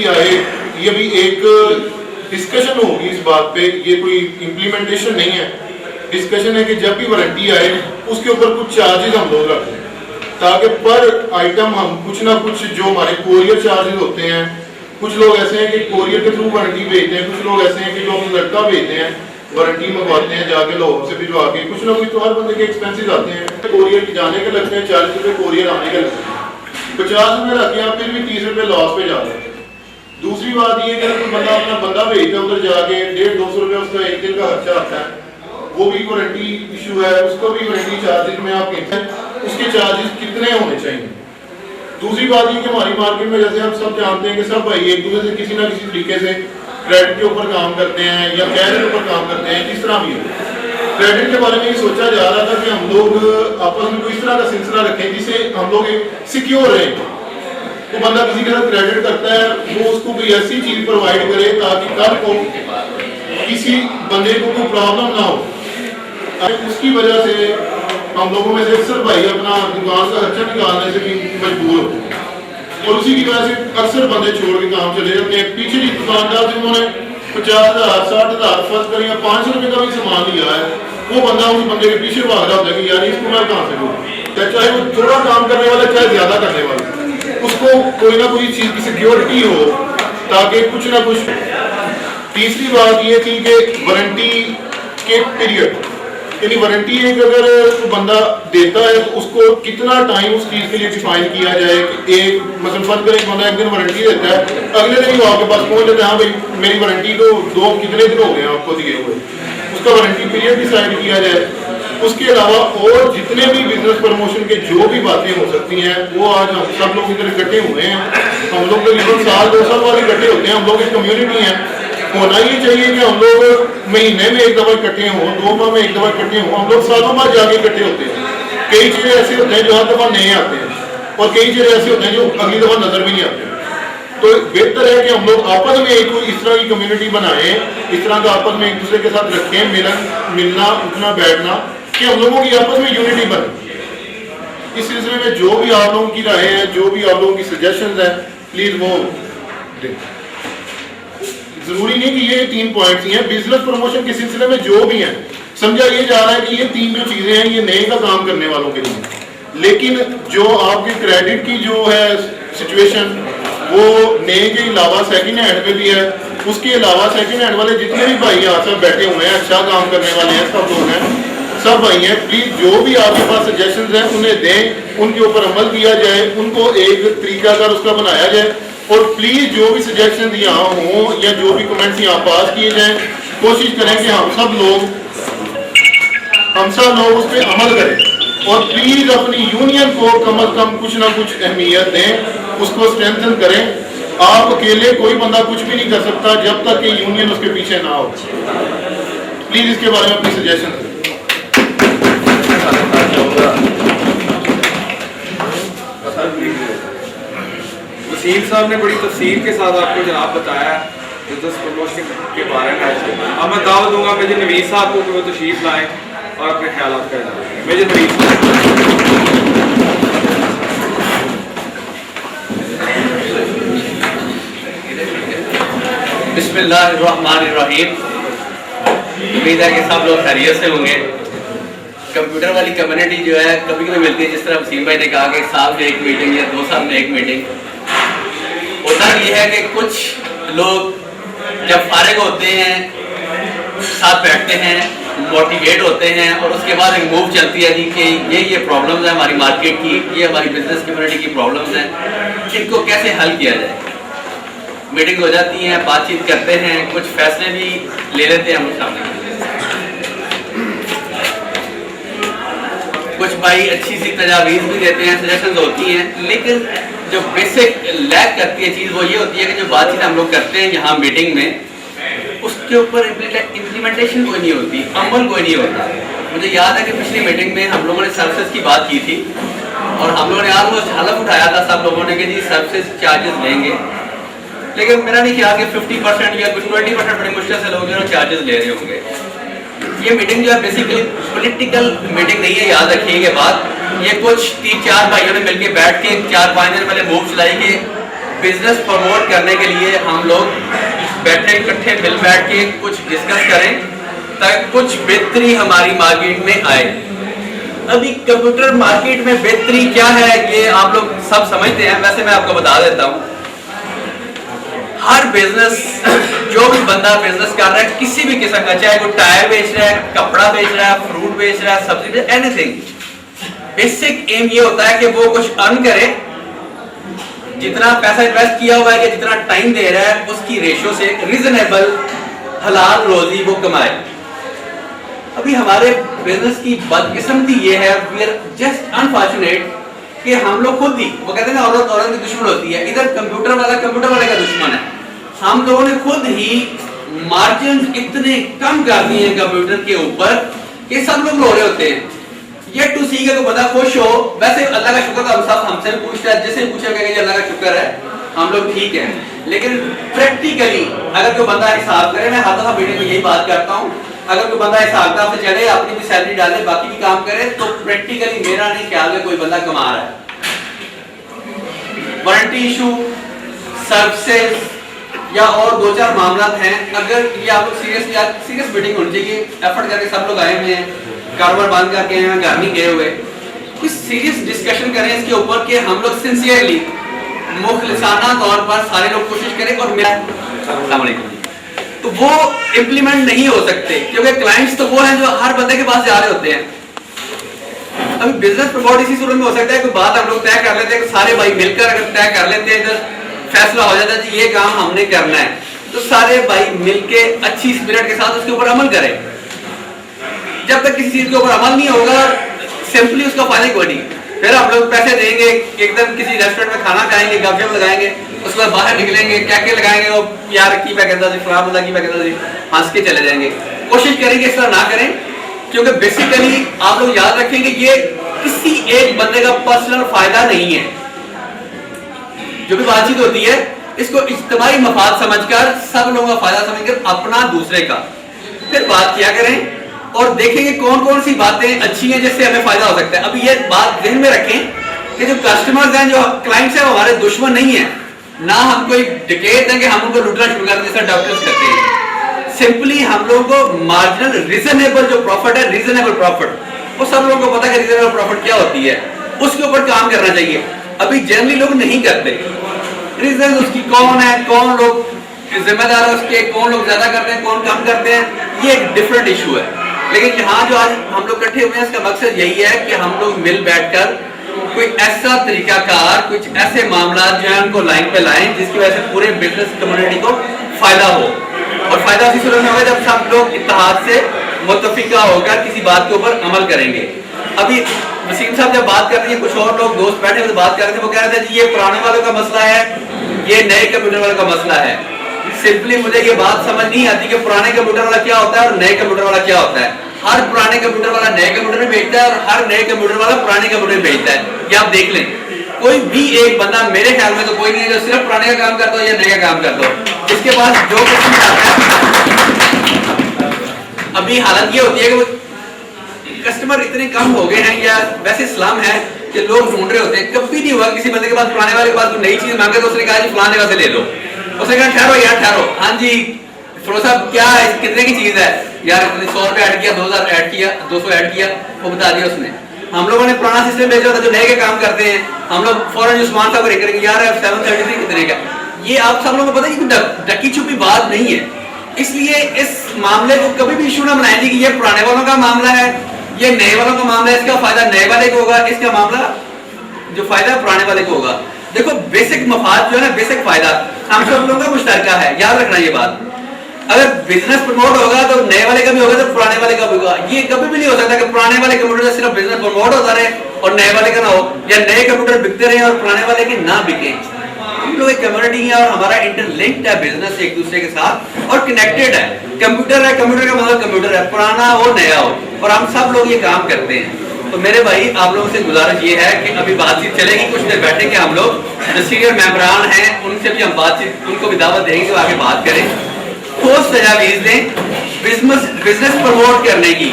आए, ये भी एक डिस्कशन होगी इस बात पे, ये कोई इम्प्लीमेंटेशन नहीं है, डिस्कशन है कि जब भी वारंटी आए उसके ऊपर कुछ चार्जेस हम लोग रखते हैं ताकि पर आइटम हम कुछ ना कुछ जो हमारे कोरियर चार्जेस होते हैं, कुछ लोग ऐसे हैं कि कोरियर के थ्रू वारंटी भेजते हैं, कुछ लोग ऐसे हैं कि जो अपना लड़का भेजते हैं वारंटी मंगवाते हैं जाके लोगों से भिजवा के, कुछ ना कुछ तो हर बंदे के एक्सपेंसेस आते हैं, कोरियर की जाने के लगते हैं 40 रुपये, कोरियर आने के लगते हैं 50 रुपये रखते हैं, फिर भी 30 रुपये लॉस पे जाते हैं। दूसरी बात ये कि अगर कोई बंदा अपना बंदा भेजता है उधर जाके 150-200 रुपये उसका एक दिन का खर्चा आता है, वो भी वारंटी इशू है, उसको भी वारंटी चार्जेस में आप कहते हैं उसके चार्जेस कितने होने चाहिए। दूसरी बात ये कि हमारी मार्केट में जैसे आप सब जानते हैं कि सब भाई एक दूसरे से किसी ना किसी तरीके से क्रेडिट के ऊपर काम करते हैं या कैश के ऊपर काम करते हैं, किस तरह भी हो। क्रेडिट के बारे में ये सोचा जा रहा था कि हम लोग आपस में कोई इस तरह का सिलसिला रखें जिससे हम लोग सिक्योर रहें। तो बंदा किसी के साथ क्रेडिट करता है, वो उसको कोई ऐसी चीज प्रोवाइड करे ताकि कल को किसी बंदे को कोई प्रॉब्लम ना हो। उसकी वजह से हम लोगों में से अक्सर भाई अपना दुकान का खर्चा निकालने से भी मजबूर होते हैं और उसी की वजह से अक्सर बंदे छोड़ के काम चले जाते हैं। पीछे जी दुकानदार से उन्होंने 50,000 60,000 फर्ज करें या 500 रुपये का भी सामान लिया है, वो बंदा उस बंदे के पीछे भाग रहा होता है कि यार इसको मैं कहाँ से लूँ, चाहे वो थोड़ा काम करने वाला चाहे ज्यादा करने वाला, उसको कोई ना कोई चीज की सिक्योरिटी हो ताकि कुछ ना कुछ। तीसरी बात ये थी कि वारंटी के पीरियड, यानी वारंटी एक अगर बंदा देता है तो उसको कितना टाइम उस चीज के लिए डिफाइन किया जाए कि एक मतलब फर्ज करें बंदा एक दिन वारंटी देता है, अगले दिन वो आपके पास पहुंच जाता है, हाँ भाई मेरी वारंटी तो कितने दिन हो गए आपको दिए हुए, उसका वारंटी पीरियड डिसाइड किया जाए। उसके अलावा और जितने भी बिजनेस प्रमोशन के जो भी बातें हो सकती हैं वो आज हम सब लोग इधर इकट्ठे हुए हैं। हम लोग तकरीबन साल 2 साल बाद इकट्ठे होते हैं, हम लोग एक कम्युनिटी है। होना ये चाहिए कि हम लोग महीने में एक दफा इकट्ठे हों, 2 माह में एक दफा इकट्ठे हों, हम लोग सालों बाद जाके इकट्ठे होते हैं। कई चीजें ऐसे होते हैं जो हर दफा नहीं आते हैं और कई चीजें ऐसे होते हैं जो अगली दफा नजर भी नहीं आते। तो बेहतर है कि हम लोग आपस में एक इस तरह की कम्युनिटी बनाएं, इस तरह का आपस में एक दूसरे के साथ रखें, मिलना उठना बैठना, कि हम लोगों की आपस में यूनिटी बने। इस सिलसिले में जो भी आप लोगों की राय है, जो भी आप लोगों की सजेशंस है, प्लीज वो जरूरी नहीं कि ये 3 पॉइंट्स ही हैं। बिजनेस प्रमोशन के सिलसिले में जो भी है समझा ये जा रहा है कि ये 3 जो चीजें हैं ये नए का काम करने वालों के लिए, लेकिन जो आपके क्रेडिट की जो है सिचुएशन वो नए के अलावा सेकंड हैंड में भी है। उसके अलावा सेकंड हैंड वाले जितने भी भाई यहाँ सब बैठे हुए हैं, अच्छा काम करने वाले हैं, सब लोग हैं, सब भाई हैं, प्लीज जो भी आपके पास सजेशंस हैं उन्हें दें, उनके ऊपर अमल किया जाए, उनको एक तरीकाकार उसका बनाया जाए और प्लीज जो भी सजेशन यहाँ हों या जो भी कमेंट्स यहाँ पास किए जाएं, कोशिश करें कि हम सब लोग उस पर अमल करें और प्लीज अपनी यूनियन को कम अज कम कुछ ना कुछ अहमियत दें, उसको स्ट्रेंथन करें। आप अकेले कोई बंदा कुछ भी नहीं कर सकता जब तक कि यूनियन उसके पीछे ना हो। प्लीज इसके बारे में अपनी सजेशन दें। वसीम साहब ने बड़ी तफसील के साथ आपको जनाब बताया बिजनेस प्रमोशन के बारे में। अब मैं दावत दूंगा मेजर नवीद साहब को कि वो तशरीफ लाएं और अपने ख्याल का इजहार। मेजर नवीद बिस्मिल्लाहिर्रहमानिर्रहीम। उम्मीद है कि सब लोग खैरियत से होंगे। कंप्यूटर वाली कम्युनिटी जो है कभी कभी मिलती है, जिस तरह वसीम भाई ने कहा कि साल में एक मीटिंग या 2 साल में एक मीटिंग। होता ये है कि कुछ लोग जब फारिग होते हैं साथ बैठते हैं, मोटिवेट होते हैं और उसके बाद एक मूव चलती है जी कि ये प्रॉब्लम्स हैं हमारी मार्केट की, ये हमारी बिजनेस कम्युनिटी की प्रॉब्लम्स हैं, इनको कैसे हल किया जाए। मीटिंग हो जाती हैं, बातचीत करते हैं, कुछ फैसले भी ले लेते हैं हम सामने। कुछ भाई अच्छी सी तजावीज़ भी देते हैं, सजेशंस होती हैं, लेकिन जो बेसिक लैक करती है चीज़ वो ये होती है कि जो बातचीत हम लोग करते हैं यहाँ मीटिंग में, उसके ऊपर इम्प्लीमेंटेशन कोई नहीं होती, अमल कोई नहीं होता। मुझे याद है कि पिछली मीटिंग में हम लोगों ने सर्विसेज की बात की थी और हम लोगों ने ऑलमोस्ट हलफ उठाया था सब लोगों ने कि जी सर्विसेज चार्जेस लेंगे, लेकिन मेरा नहीं ख्याल कि 50% या कुछ 20% बड़ी मुश्किल से लोग जो चार्जेस ले रहे होंगे। ये मीटिंग जो है बेसिकली पॉलिटिकल मीटिंग नहीं है, याद रखिए ये बात। ये कुछ 3-4 भाइयों ने मिलकर बैठ के 4-5 दिन पहले मूव चलाई कि बिजनेस प्रमोट करने के लिए हम लोग बैठे इकट्ठे मिल बैठ के कुछ डिस्कस करें ताकि कुछ बेहतरी हमारी मार्केट में आए। अभी कंप्यूटर मार्केट में बेहतरी क्या है ये आप लोग सब समझते हैं, वैसे मैं आपको बता देता हूँ। हर बिजनेस, जो भी बंदा बिजनेस कर रहा है किसी भी किस्म का, चाहे वो टायर बेच रहा है, कपड़ा बेच रहा है, फ्रूट बेच रहा है, सब्जी बेच, एनीथिंग, बेसिक एम ये होता है कि वो कुछ अर्न करे, जितना पैसा इन्वेस्ट किया हुआ है कि जितना टाइम दे रहा है उसकी रेशियो से रीजनेबल हलाल रोजी वो कमाए। अभी हमारे बिजनेस की बदकिस्मती ये है, वी आर जस्ट अनफॉर्चुनेट कि हम लोग खुद ही, वो कहते हैं ना औरत औरत की दुश्मन होती है, इधर कंप्यूटर वाले का दुश्मन है। हम लोगों ने खुद ही मार्जिन इतने कम कर दिए हैं कंप्यूटर के ऊपर कि सब लोग रो रहे होते हैं। ये टू सी का बंदा खुश हो, वैसे अल्लाह का शुक्र, हम सब हमसे पूछता है, जिसे पूछा कि अल्लाह का शुक्र है हम लोग ठीक है, लेकिन प्रैक्टिकली अगर कोई बंदा हिसाब करे, मैं हर दफा वीडियो में यही बात करता हूँ, अगर कोई बंदा हिसाब किताब से चले, अपनी भी सैलरी डाले, बाकी भी काम करे, तो प्रैक्टिकली मेरा नहीं ख्याल में कोई बंदा कमा रहा है। वारंटी इशू, सर्विसेज या और दो चार मामला हैं, अगर ये आप लोग सीरियस मीटिंग होनी चाहिए, एफर्ट करके सब लोग आए हुए हैं, कारोबार बंद करके आए हैं, घर नहीं गए हुए, कुछ सीरियस डिस्कशन करें इसके ऊपर कि हम लोग सिंसियरली मुखलिसाना तौर पर सारे लोग कोशिश करें और मेरा तो वो इम्प्लीमेंट नहीं हो सकते, क्योंकि क्लाइंट्स तो वो हैं जो हर बंदे के पास जा रहे होते हैं। अभी बिजनेस प्रमोट इसी सूरत में हो सकता है कोई बात हम लोग तय कर लेते हैं, सारे भाई मिलकर अगर तय कर लेते हैं, इधर फैसला हो जाता है कि ये काम हमने करना है, तो सारे भाई मिलके अच्छी स्पिरिट के साथ उसके ऊपर अमल करें। जब तक किसी चीज के ऊपर अमल नहीं होगा, सिंपली उसका फायदा कोई नहीं। फिर आप लोग पैसे देंगे, एकदम किसी रेस्टोरेंट में खाना खाएंगे, गपशप लगाएंगे, उसके बाद बाहर निकलेंगे, क्या क्या लगाएंगे, वो यार की क्या कहता जी, फलां बंदा की क्या कहता जी, हंस के चले जाएंगे। कोशिश करेंगे इस तरह ना करें, क्योंकि बेसिकली आप लोग याद रखेंगे ये किसी एक बंदे का पर्सनल फायदा नहीं है। जो भी बातचीत होती है इसको इज्तिमाई मफाद समझकर, सब लोगों का फायदा समझकर, अपना दूसरे का, फिर बात किया करें और देखेंगे कौन कौन सी बातें अच्छी हैं जिससे हमें फायदा हो सकता है। अभी ये बात ध्यान में रखें कि जो कस्टमर्स हैं, जो क्लाइंट्स हैं, वो हमारे दुश्मन नहीं है, ना हम कोई डिकेट हैं कि हम उनको लूटना शुरू कर दें जैसा डॉक्टर्स करते हैं। सिंपली हम लोगों को मार्जिनल रीजनेबल जो प्रॉफिट है, रीजनेबल प्रॉफिट, वो सब लोगों को पता है कि रीजनेबल प्रॉफिट क्या होती है, उसके ऊपर काम करना चाहिए। अभी जनरली लोग नहीं करते, रीजन उसकी कौन है, कौन लोग जिम्मेदार है उसके, कौन लोग ज्यादा करते हैं, कौन कम करते हैं, ये एक डिफरेंट इशू है। लेकिन यहाँ जो आज हम लोग इकट्ठे हुए हैं, इसका मकसद यही है कि हम लोग मिल बैठकर कोई ऐसा तरीकाकार, कुछ ऐसे मामला जो है उनको लाइन पे लाएं जिसकी वजह से पूरे बिजनेस कम्युनिटी को फायदा हो। और फायदा उसी सूरत में होगा जब सब लोग इत्तेहाद से मुत्तफिका होकर किसी बात के ऊपर अमल करेंगे। अभी वसीम साहब जब बात कर रहे हैं, कुछ और लोग दोस्त बैठे हुए बात कर रहे थे, वो कह रहे थे जी ये पुराने वालों का मसला है, ये नए कंप्यूटर वालों का मसला है। सिंपली मुझे ये बात समझ नहीं आती कि पुराने कंप्यूटर वाला क्या होता है और नए कंप्यूटर वाला क्या होता है। हर पुराने कंप्यूटर वाला नए कंप्यूटर में बेचता है और हर नए कंप्यूटर वाला पुराने कंप्यूटर में बेचता है। ये आप देख लें, कोई भी एक बंदा, मेरे ख्याल में तो कोई नहीं है जो सिर्फ पुराने का काम करता हो या नए का काम करता हो। इसके पास जो कुछ भी आता है, अभी हालत ये होती है कि कस्टमर इतने कम हो गए हैं, या वैसे इस्लाम है कि लोग ढूंढ रहे होते हैं। कभी नहीं हुआ किसी बंदे के पास, पुराने वाले के पास कोई नई चीज मांगे तो उसने कहा जी फलाने जगह से ले लो। उसने कहा ठहरो यार ठहरो, हाँ जी फिरोज साहब क्या है, कितने की चीज है यार, 100 रुपए ऐड किया, 2000 ऐड किया, 200 ऐड किया, वो बता दिया उसने। हम लोगों ने पुराना सिस्टम भेजा था जो नए के काम करते हैं, हम लोग फौरन उस्मान साहब को करेंगे यार 733 कितने का। ये आप सब लोगों को पता है कि डकी छुपी बात नहीं है। इसलिए इस मामले को कभी भी इशू ना बनाएं कि ये पुराने वालों का मामला है, ये नए वालों का मामला है, इसका फायदा नए वाले को होगा, इसका मामला जो फायदा पुराने वाले को होगा। देखो बेसिक मफाद जो है ना, बेसिक फायदा हम सब लोगों का मुश्तरका है, याद रखना ये बात। अगर बिजनेस प्रमोट होगा तो नए वाले का भी होगा, तो पुराने वाले का भी होगा। ये कभी भी नहीं हो सकता कि पुराने वाले कंप्यूटर से सिर्फ बिजनेस प्रमोट होता रहे और नए वाले का ना हो, या नए कंप्यूटर बिकते रहे और पुराने वाले के ना बिके। हम लोग एक कम्युनिटी है और हमारा इंटरलिंक्ड है बिजनेस एक दूसरे के साथ और कनेक्टेड है। कंप्यूटर है, कंप्यूटर का मतलब कंप्यूटर है, पुराना हो नया हो, और हम सब लोग ये काम करते हैं। तो मेरे भाई आप लोगों से गुजारिश ये है कि अभी बातचीत चलेगी, कुछ देर बैठेंगे हम लोग, जो सीनियर मेंबरान हैं उनसे भी हम बातचीत, उनको भी दावत देंगे कि आगे बात करें, ठोस तजावीज दें बिजनेस प्रमोट करने की।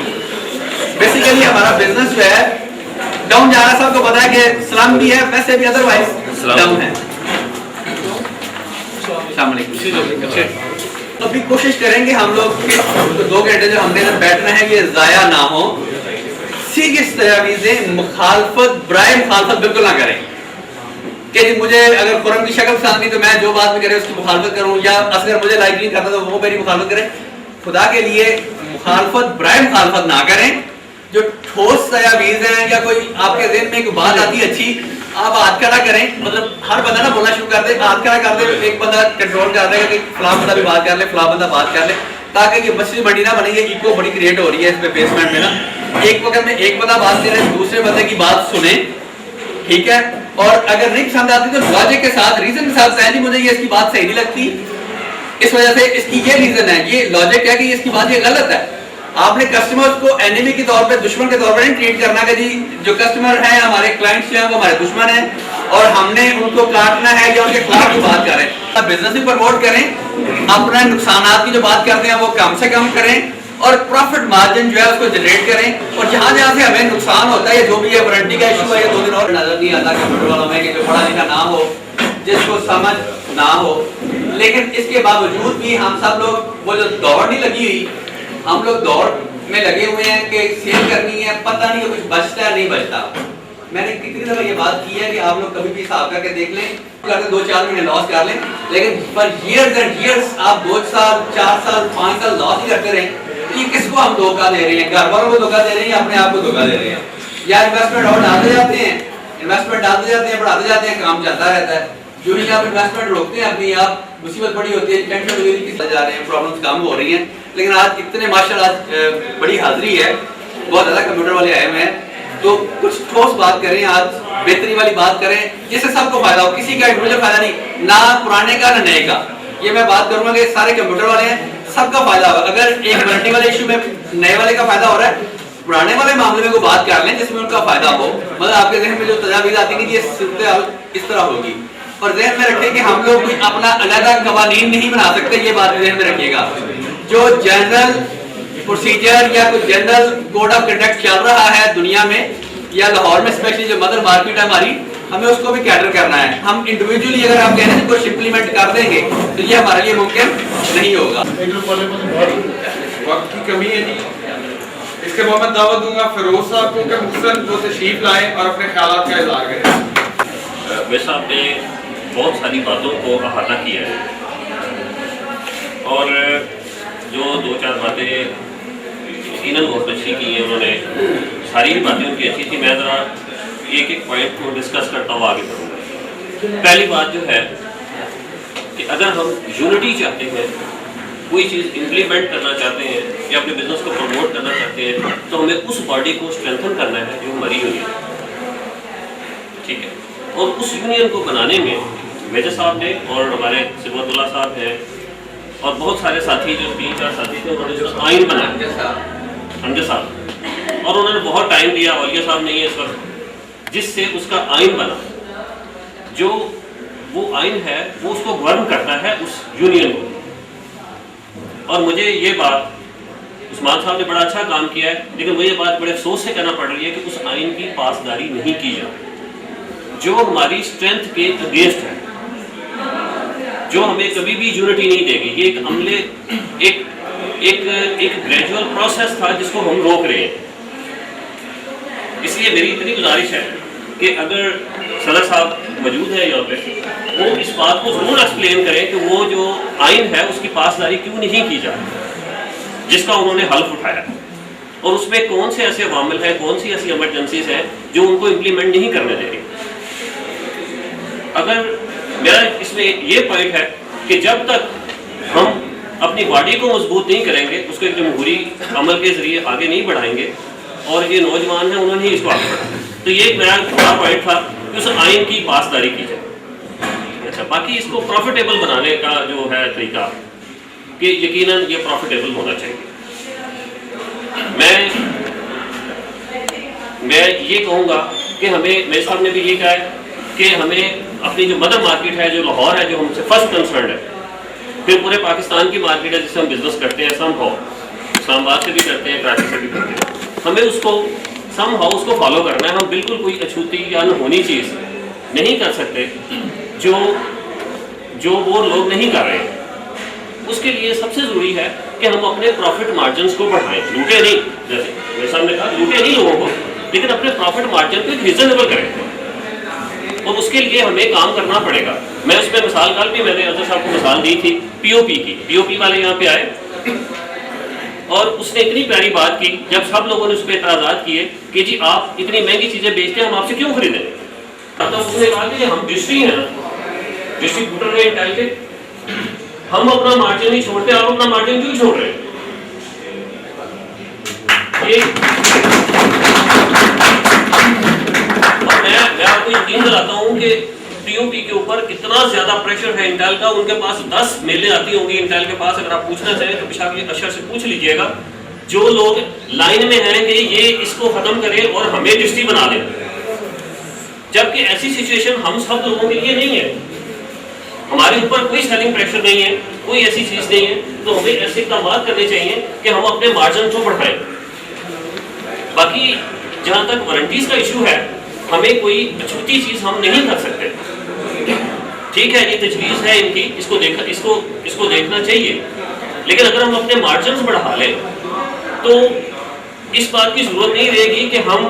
बेसिकली हमारा बिजनेस जो है डाउन जा रहा है, सबको पता है कि स्लम भी है, वैसे भी अदरवाइज डाउन है। अस्सलाम वालेकुम। अभी कोशिश करेंगे हम लोग कि 2 घंटे जो हमने बैठना है ये ज़ाया ना हो। सीरियस तजावीज़ें मुखालफत बराए मुखालफत बिल्कुल ना करें कि जी मुझे अगर कुरान की शक्ल पसंद नहीं तो मैं जो बात में करे उसकी मुखालफत करूं, या असगर मुझे लाइक नहीं करता तो वो मेरी मुखालफत करे। खुदा के लिए मुखालफत बराए मुखालफत ना करें। जो ठोस तजावीज़ हैं या कोई आपके ज़हन में एक बात आती है अच्छी, आप हाथ खड़ा करें, मतलब हर बंदा ना बोलना शुरू कर दे, हाथ खड़ा कर दे, एक बंदा कंट्रोल कर देगा कि फलां बंदा भी बात कर ले, फलां बंदा बात कर ले, ताकि ये मछली मंडी ना बने। ये इको बड़ी क्रिएट हो रही है इसमें बेसमेंट में ना, एक वक्त में एक बंदा बात कर रहे हैं, दूसरे बंदे की बात सुने, ठीक है। और अगर नहीं पसंद आती तो लॉजिक के साथ, रीजन के साथ जी मुझे ये इसकी बात सही नहीं लगती, इस वजह से इसकी ये रीजन है, ये लॉजिक है कि इसकी बात ये गलत है। आपने कस्टमर्स को एनिमी के तौर पे, दुश्मन के तौर पे नहीं ट्रीट करना कि जी जो कस्टमर हैं हमारे क्लाइंट्स जो हैं वो हमारे दुश्मन हैं और हमने उनको काटना है या उनके खिलाफ की बात करें। आप बिजनेस भी प्रमोट करें, अपने नुकसानात की जो बात करते हैं वो कम से कम करें और प्रॉफिट मार्जिन जो है उसको जनरेट करें। और जहां जहां से हमें नुकसान होता है, जो भी है वारंटी का इशू है, ये 2 दिन और नजर नहीं आता कंप्यूटर वालों में कि जो पढ़ा लिखा ना हो, जिसको समझ ना हो, लेकिन इसके बावजूद भी हम सब लोग वो जो दौड़ नहीं लगी हुई, हम लोग दौड़ में लगे हुए हैं कि सेल करनी है, पता नहीं कुछ बचता है नहीं बचता। मैंने कितनी दफा ये बात की है कि आप लोग कभी भी हिसाब करके देख लें, करके 2-4 महीने लॉस कर लें, लेकिन फॉर इयर्स एंड इयर्स आप 2 साल 4 साल 5 साल लॉस ही करते रहें, तो ये किसको हम धोखा दे रहे हैं? घर वालों को धोखा दे रहे हैं या अपने आप को धोखा दे रहे हैं? या इन्वेस्टमेंट और डालते जाते हैं, इन्वेस्टमेंट डालते जाते हैं, बढ़ाते जाते हैं, काम चलता रहता है। जो ही आप इन्वेस्टमेंट रोकते हैं अपनी, आप मुसीबत बड़ी होती है, टेंशन जा रहे हैं, प्रॉब्लम्स कम हो रही हैं। लेकिन आज इतने माशाल्लाह आज बड़ी हाजिरी है, बहुत ज़्यादा कंप्यूटर वाले आए हुए हैं, तो कुछ ठोस बात करें, आज बेहतरी वाली बात करें जिससे सबको फायदा हो, किसी का इंडिविजुअल फायदा नहीं, ना पुराने का ना नए का। ये मैं बात करूंगा कि सारे कंप्यूटर वाले हैं, सबका फायदा होगा। अगर एक वारंटी वाले इशू में नए वाले का फायदा हो रहा है, पुराने वाले मामले में को बात कर लें जिसमें उनका फायदा हो। मतलब आपके जहन में जो तजावीज़ आती है कि ये इस तरह होगी, और जहन में रखें कि हम लोग कोई अपना अलग कवानीन नहीं बना सकते, ये बात जहन में रखिएगा। जो जनरल प्रोसीजर या कोई जनरल कोड ऑफ कंडक्ट चल रहा है दुनिया में या लाहौर में, स्पेशली जो मदर मार्केट है हमारी, हमें उसको भी कैटर करना है। हम इंडिविजुअली अगर आप कह रहे हैं कुछ इंप्लीमेंट कर देंगे तो ये हमारे लिए मुमकिन नहीं होगा। वक्त की कमी है जी। इसके बाद मैं दावत दूंगा फिरोज साहब को कि मुख्तसर वो तशरीफ लाएं और अपने ख्यालात का इज़हार करें। वैसे आपने बहुत सारी बातों को अहाता किया है और जो 2-4 बातें यकीनन बहुत अच्छी की हैं उन्होंने, सारी ही बातें उनकी अच्छी थी। मैं ज़रा एक पॉइंट को डिस्कस करता हुआ आगे बढ़ूँगा। पहली बात जो है कि अगर हम यूनिटी चाहते हैं, कोई चीज़ इम्प्लीमेंट करना चाहते हैं या अपने बिजनेस को प्रमोट करना चाहते हैं, तो हमें उस बॉडी को स्ट्रेंथन करना है जो हमारी यूनियन, ठीक है। और उस यूनियन को बनाने में मेजर साहब ने और हमारे सिबतुल्लाह साहब हैं और बहुत सारे साथी, जो 3-4 साथी थे, उन्होंने जो आइन बनाया, हमजा साहब, और उन्होंने बहुत टाइम दिया, औलिया साहब नहीं है इस वक्त, जिससे उसका आइन बना। जो वो आइन है वो उसको गवर्न करता है उस यूनियन को। और मुझे ये बात, उस्मान साहब ने बड़ा अच्छा काम किया है, लेकिन मुझे बात बड़े अफसोस से कहना पड़ रही है कि उस आइन की पासदारी नहीं की जाती, जो हमारी स्ट्रेंथ के अगेंस्ट है, जो हमें कभी भी यूनिटी नहीं देगी। ये एक अमले, एक ग्रेजुअल प्रोसेस था जिसको हम रोक रहे हैं। इसलिए मेरी इतनी गुजारिश है कि अगर सदर साहब मौजूद है यहाँ पे, वो इस बात को जरूर एक्सप्लेन करें कि वो जो आइन है उसकी पासदारी क्यों नहीं की जाती, जिसका उन्होंने हल्फ उठाया, और उसमें कौन से ऐसे वामिल हैं, कौन सी ऐसी इमरजेंसीज हैं जो उनको इम्प्लीमेंट नहीं करने दे रही। अगर मेरा इसमें ये पॉइंट है कि जब तक हम अपनी बॉडी को मजबूत नहीं करेंगे, उसको एक जमहूरी अमल के जरिए आगे नहीं बढ़ाएंगे, और ये नौजवान हैं उन्होंने ही इसको आगे बढ़ाया, तो ये एक मेरा बड़ा पॉइंट था कि उस आइन की पासदारी की जाए। अच्छा, बाकी इसको प्रॉफिटेबल बनाने का जो है तरीका, कि यकीनन ये प्रॉफिटेबल होना चाहिए। मैं ये कहूँगा कि हमें, मेरे साहब ने भी ये कहा है कि हमें अपनी जो मदर मार्केट है, जो लाहौर है, जो हमसे फर्स्ट कंसर्न है, फिर पूरे पाकिस्तान की मार्केट है जिससे हम बिजनेस करते हैं, इस्लामाबाद से भी करते हैं, कराची से भी करते हैं, हमें उसको उसको फॉलो करना है। हम बिल्कुल कोई अछूती या अनहोनी चीज़ नहीं कर सकते जो जो वो लोग नहीं कर रहे हैं। उसके लिए सबसे ज़रूरी है कि हम अपने प्रॉफिट मार्जिन्स को बढ़ाएं, लूटे नहीं, जैसे मेरे सामने कहा, लूटे नहीं लोगों को, लेकिन अपने प्रॉफिट मार्जिन को एक रीजनेबल करें, और उसके लिए हमें काम करना पड़ेगा। मैं उसमें मिसाल कल भी मैंने अजहर साहब को मिसाल दी थी पीओपी की। पीओपी वाले यहाँ पे आए और उसने इतनी प्यारी बात की, जब सब लोगों ने उस पर एतराज़ात किए कि जी आप इतनी महंगी चीज़ें बेचते हैं, हम आपसे क्यों खरीदें? तो उसने कहा कि हम डिस्ट्री हैं, डिस्ट्रीब्यूटर हैं इंटेल के, हम अपना मार्जिन नहीं छोड़ते, आप अपना मार्जिन क्यों छोड़ रहे हैं? ये और मैं आपको यकीन दिलाता हूं कि पीओपी के ऊपर कितना ज्यादा प्रेशर है इंटेल का। उनके पास 10 मेलें आती होंगी इंटेल के पास, अगर आप पूछना चाहें तो पिशाक अशर से पूछ लीजिएगा। जो लोग लाइन में हैं कि ये इसको खत्म करें और हमें डिस्ट्री बना दें, जबकि ऐसी सिचुएशन हम सब लोगों के लिए नहीं है। हमारे ऊपर कोई सेलिंग प्रेशर नहीं है, कोई ऐसी चीज नहीं है, तो हमें ऐसे इक़दाम करने चाहिए कि हम अपने मार्जिन को बढ़ाएं। बाकी जहां तक वारंटीज का इशू है, हमें कोई अछूती चीज हम नहीं कर सकते। ठीक है, ये तजवीज़ है इनकी, इसको देखना चाहिए, लेकिन अगर हम अपने मार्जिन बढ़ा लें तो इस बात की जरूरत नहीं रहेगी कि हम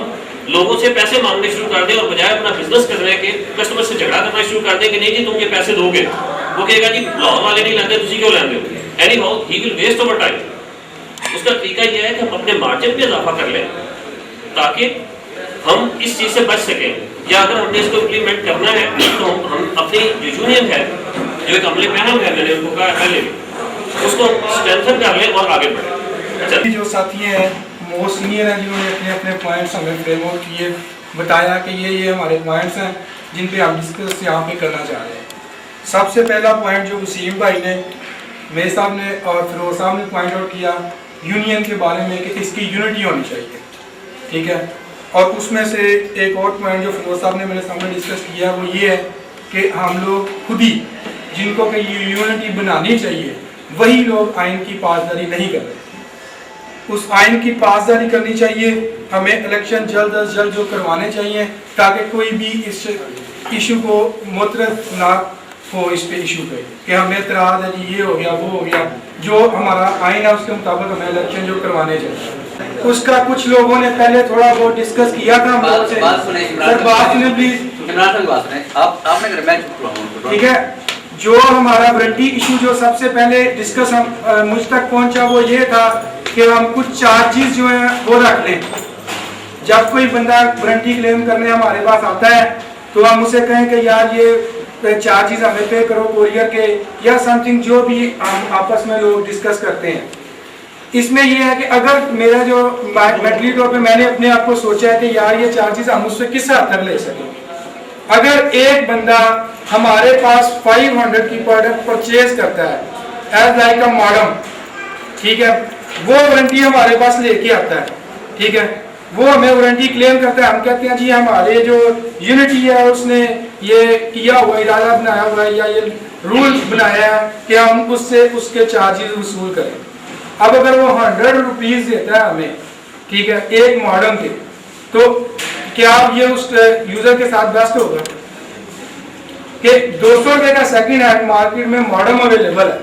लोगों से पैसे मांगने शुरू कर दें और बजाय अपना बिजनेस करने के कस्टमर से झगड़ा करना शुरू कर दें कि नहीं जी तुम ये पैसे दोगे, वो कहेगा जी लाहौर वाले नहीं लाते, तुझी क्यों लाते हो? Anyhow he will waste over time. उसका तरीका यह है कि हम अपने मार्जिन पे इजाफा कर लें ताकि हम इस चीज़ से बच सकें, या अगर हमने इसको इम्प्लीमेंट करना है तो हम अपनी जो यूनियन है, जो एक अमले पैनल है, मैंने उनको कहा पहले भी, उसको स्ट्रेंथन कर लें और आगे बढ़ें। जो साथी हैं वो सीनियर हैं, जिन्होंने अपने अपने पॉइंट्स हमें फ्रेमवर्क किए, बताया कि ये हमारे पॉइंट्स हैं जिन पे हम डिस्कस यहाँ पे करना चाह रहे हैं। सबसे पहला पॉइंट जो वसीम भाई ने, मेरे साहब ने और फिरोज साहब ने पॉइंट आउट किया यूनियन के बारे में कि इसकी यूनिटी होनी चाहिए, ठीक है। और उसमें से एक और पॉइंट जो फिरोज साहब ने मेरे सामने डिस्कस किया वो ये है कि हम लोग खुद ही जिनको कि यूनिटी बनानी चाहिए वही लोग आइन की पासदारी नहीं कर रहे। उस आइन की पासदारी करनी चाहिए, हमें इलेक्शन जल्द अज जल्द जो करवाने चाहिए ताकि कोई भी इस इशू को मुतरद ना हो इस पे इशू पे कि हमें एतराज़ है जी ये हो गया वो हो गया, जो हमारा आइन है उसके मुताबिक हमें इलेक्शन जो करवाने चाहिए। उसका कुछ लोगों ने पहले थोड़ा बहुत डिस्कस किया था हम लोगों से, सर बात सुने प्लीज, ठीक है। जो हमारा वारंटी इशू जो सबसे पहले डिस्कस मुझ तक पहुंचा वो ये था कि हम कुछ चार्जेस जो हैं वो रख लें। जब कोई बंदा वारंटी क्लेम करने हमारे पास आता है तो हम उसे कहें कि यार ये चार्जेस हमें पे करो कोरियर के या समथिंग, जो भी हम आपस में लोग डिस्कस करते हैं। इसमें यह है कि अगर मेरा जो मेंटली तौर पे मैंने अपने आप को सोचा है कि यार ये चार्जेस हम उससे किस हद तक ले सकें। अगर एक बंदा हमारे पास 500 की प्रोडक्ट परचेज करता है एज लाइक अ मॉडम, ठीक है, वो वारंटी हमारे पास लेके आता है, ठीक है, वो हमें वारंटी क्लेम करता है, हम कहते हैं जी हमारे जो यूनिटी है उसने ये किया हुआ इरादा बनाया हुआ है या ये रूल बनाया है कि हम उससे उसके चार्जेस वसूल करें। अब अगर वो 100 रुपीज़ देता है हमें, ठीक है, एक मॉडर्न के, तो क्या ये उस यूजर के साथ बेस्ट होगा कि 200 रुपये का सेकंड हैंड मार्केट में मॉडर्न अवेलेबल है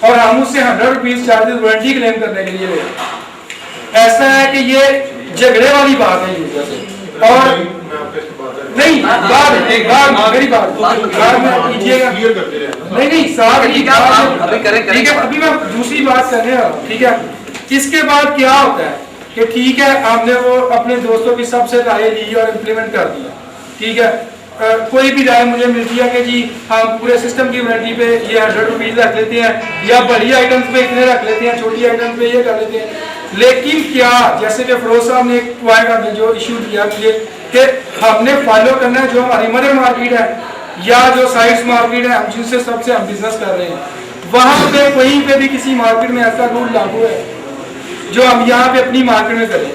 और हम उससे 100 रुपीज़ चार्जेस वारंटी क्लेम करने के लिए ले? ऐसा है कि ये झगड़े वाली बात है यूजर से। और नहीं बात मेरी बात में कीजिएगा, नहीं साहब ठीक है, अभी मैं दूसरी बात कर रहा हूँ, ठीक है। इसके बाद क्या होता है कि ठीक है हमने वो अपने दोस्तों की सबसे राय ली और इम्प्लीमेंट कर दिया, ठीक है। कोई भी राय मुझे मिलती है कि जी हम पूरे सिस्टम की वारंटी पे ये 100 रुपीज़ रख लेते हैं या बड़ी आइटम्स पे इतने रख लेते हैं, छोटी आइटम्स पे ये कर लेते हैं। लेकिन क्या, जैसे कि फिरोज साहब ने एक पॉइंट हमने जो इशू दिया मुझे कि हमने फॉलो करना है जो हमारी मदर मार्केट है या जो साइड्स मार्केट है, हम जिनसे सबसे हम बिजनेस कर रहे हैं, वहाँ पे कहीं पे भी किसी मार्केट में ऐसा रूल लागू है जो हम यहाँ पे अपनी मार्केट में करें,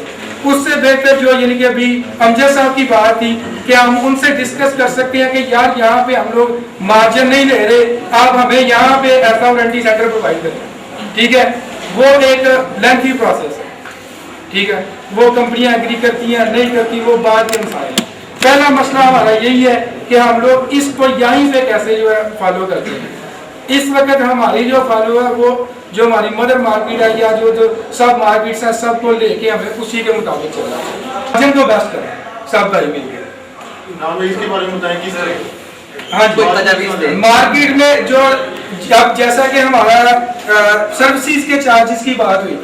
उससे बेहतर जो यानी कि अभी अमजद साहब की बात थी कि हम उनसे डिस्कस कर सकते हैं कि यार यहाँ पे हम लोग मार्जिन नहीं ले रहे, आप हमें यहाँ पे ऐसा वारंटी सेंटर प्रोवाइड करें, ठीक है। वो एक लेंथी प्रोसेस है, ठीक है, वो कंपनियां एग्री करती हैं नहीं करती वो बात के मसाइल है। पहला मसला हमारा यही है कि हम लोग इसको यहीं पे कैसे जो है फॉलो करते हैं। इस वक्त हमारी जो फॉलो है वो जो हमारी मदर मार्केट है या जो सब मार्केट्स हैं सबको लेके हमें उसी के मुताबिक चलना है, जिनको बेस्ट करें सब भाई मिलकर। नाम इसके बारे में बताएं किस तरह। हाँ जी, मार्केट में जो अब जैसा कि हमारा सर्विसेज के चार्जेस की बात हुई,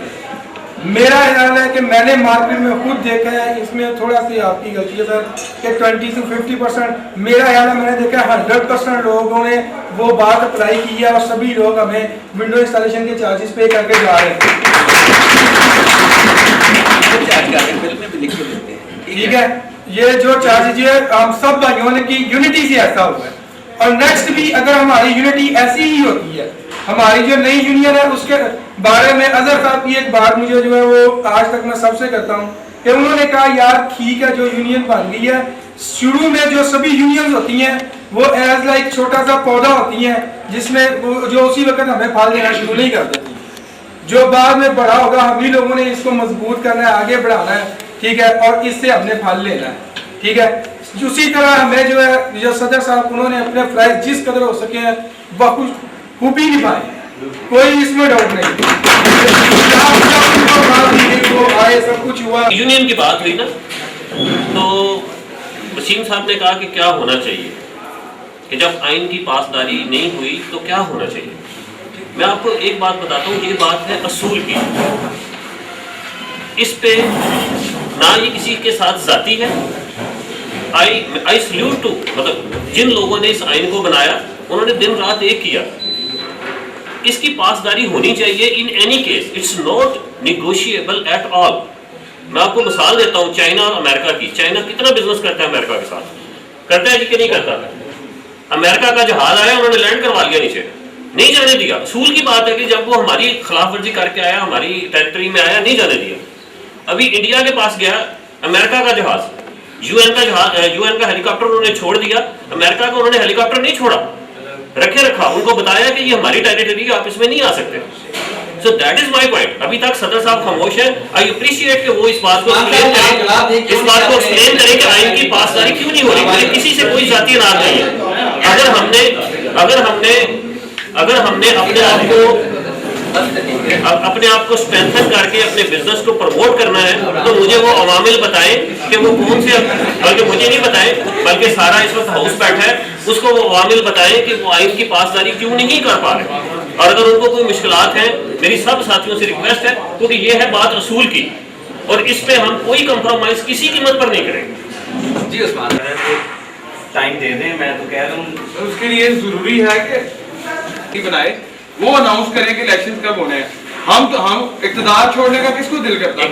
मेरा ख्याल है कि मैंने मार्केट में खुद देखा है, इसमें थोड़ा सी आपकी गलती है सर कि 20 से 50%, मेरा ख्याल है मैंने देखा है 100% लोगों ने वो बात अप्लाई की है और सभी लोग हमें विंडो इंस्टॉलेशन के चार्जेस पे करके जा रहे हैं। ठीक है, ये जो चार्जेज है हम सब भाइयों ने की यूनिटी से ऐसा हुआ है, और नेक्स्ट भी अगर हमारी यूनिटी ऐसी ही होती है, हमारी जो नई यूनियन है उसके बारे में अजहर साहब की एक बात मुझे जो है वो आज तक मैं सबसे करता हूँ कि उन्होंने कहा यार ठीक है जो यूनियन बन गई है, शुरू में जो सभी यूनियन होती हैं वो एज लाइक छोटा सा पौधा होती हैं जिसमें जो उसी वक्त हमें फल देना शुरू नहीं कर देती, जो बाद में बड़ा होगा हम ही लोगों ने इसको मजबूत करना है, आगे बढ़ाना है, ठीक है, और इससे हमने फल लेना है, ठीक है। उसी तरह हमें जो है जो सदर साहब उन्होंने अपने फ्राइज जिस कदर हो सके हैं खूबी निभाए, कोई इसमें डाउट नहीं, वो आए सब कुछ हुआ। यूनियन की बात हुई ना, तो वसीम साहब ने कहा कि क्या होना चाहिए कि जब आइन की पासदारी नहीं हुई तो क्या होना चाहिए। मैं आपको एक बात बताता हूँ, ये बात है असूल की, इस पे ना ये किसी के साथ जाती है। आई सल्यूट टू, मतलब जिन लोगों ने इस आइन को बनाया उन्होंने दिन रात एक किया, इसकी पासदारी होनी चाहिए in any case, it's not negotiable at all. मैं आपको मिसाल देता हूँ चाइना और अमेरिका की। चाइना कितना बिजनेस करता है अमेरिका के साथ, करता है कि नहीं करता? अमेरिका का जहाज आया उन्होंने लैंड करवा लिया नीचे, नहीं जाने दिया। असूल की बात है कि जब वो हमारी खिलाफ वर्जी करके आया, हमारी टेरिटरी में आया, नहीं जाने दिया। अभी इंडिया के पास गया अमेरिका का जहाज, यूएन का जहाज, यूएन का हेलीकॉप्टर उन्होंने छोड़ दिया, अमेरिका को उन्होंने हेलीकॉप्टर नहीं छोड़ा, रखा, उनको बताया कि ये हमारी टेरिटरी है, आप इसमें नहीं आ सकते। So that is my point. अभी तक सदर साहब खामोश है। आई अप्रिशिएट कि वो इस बात को एक्सप्लेन करें कि आइन की पासदारी क्यों नहीं हो रही। मुझे किसी से कोई जाती नाराज नहीं है। अगर हमने अपने आप को स्ट्रेंथन करके अपने बिजनेस को प्रमोट करना है तो मुझे वो अवामिल बताएं कि वो कौन से, बल्कि मुझे नहीं बताएं बल्कि सारा इस वक्त हाउस बैठा है उसको वो अवामिल बताएं कि वो आइन की पासदारी क्यों नहीं कर पा रहे। और अगर उनको कोई मुश्किलात हैं, मेरी सब साथियों से रिक्वेस्ट है, क्योंकि ये है बात असूल की और इस पे हम कोई कंप्रोमाइज किसी कीमत पर नहीं करेंगे। जी उस्मान टाइम दे दें, मैं तो कह रहा हूँ उसके लिए जरूरी है कि बनाए, वो अनाउंस करें कि इलेक्शन कब होने हैं। हम इक़्तिदार छोड़ने का किसको दिल करता है?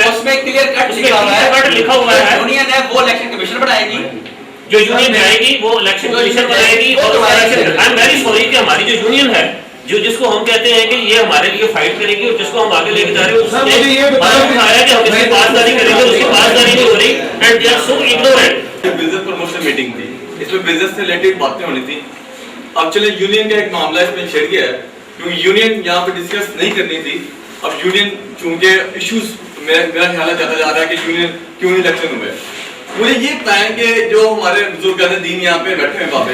उसमें क्लियर कट लिखा हुआ है यूनियन है वो इलेक्शन कमीशन बनाएगी, जो यूनियन बनाएगी वो इलेक्शन कमीशन बनाएगी। और आई एम वेरी सॉरी कि हमारी जो यूनियन है, जो जिसको हम कहते हैं कि ये हमारे लिए फाइट करेगी और जिसको हम आगे लेके जा रहे हैं उसने कि हम इसकी पासदारी करेंगे, उसकी पासदारी नहीं हो रही and they are so ignorant. Business promotion meeting थी, इसमें बिजनेस से रिलेटेड बातें होनी थी। अब चले यूनियन का एक मामला इसमें छिड़ गया है क्योंकि यूनियन यहाँ पे डिस्कस नहीं करनी थी। अब यूनियन चूंकि इश्यूज मेरा ख्याल ज्यादा जा रहा है कि यूनियन क्यों नहीं इलेक्शन हुए। मुझे ये बताएं कि जो हमारे बुजुर्ग दीन यहाँ पे बैठे हैं बाबे,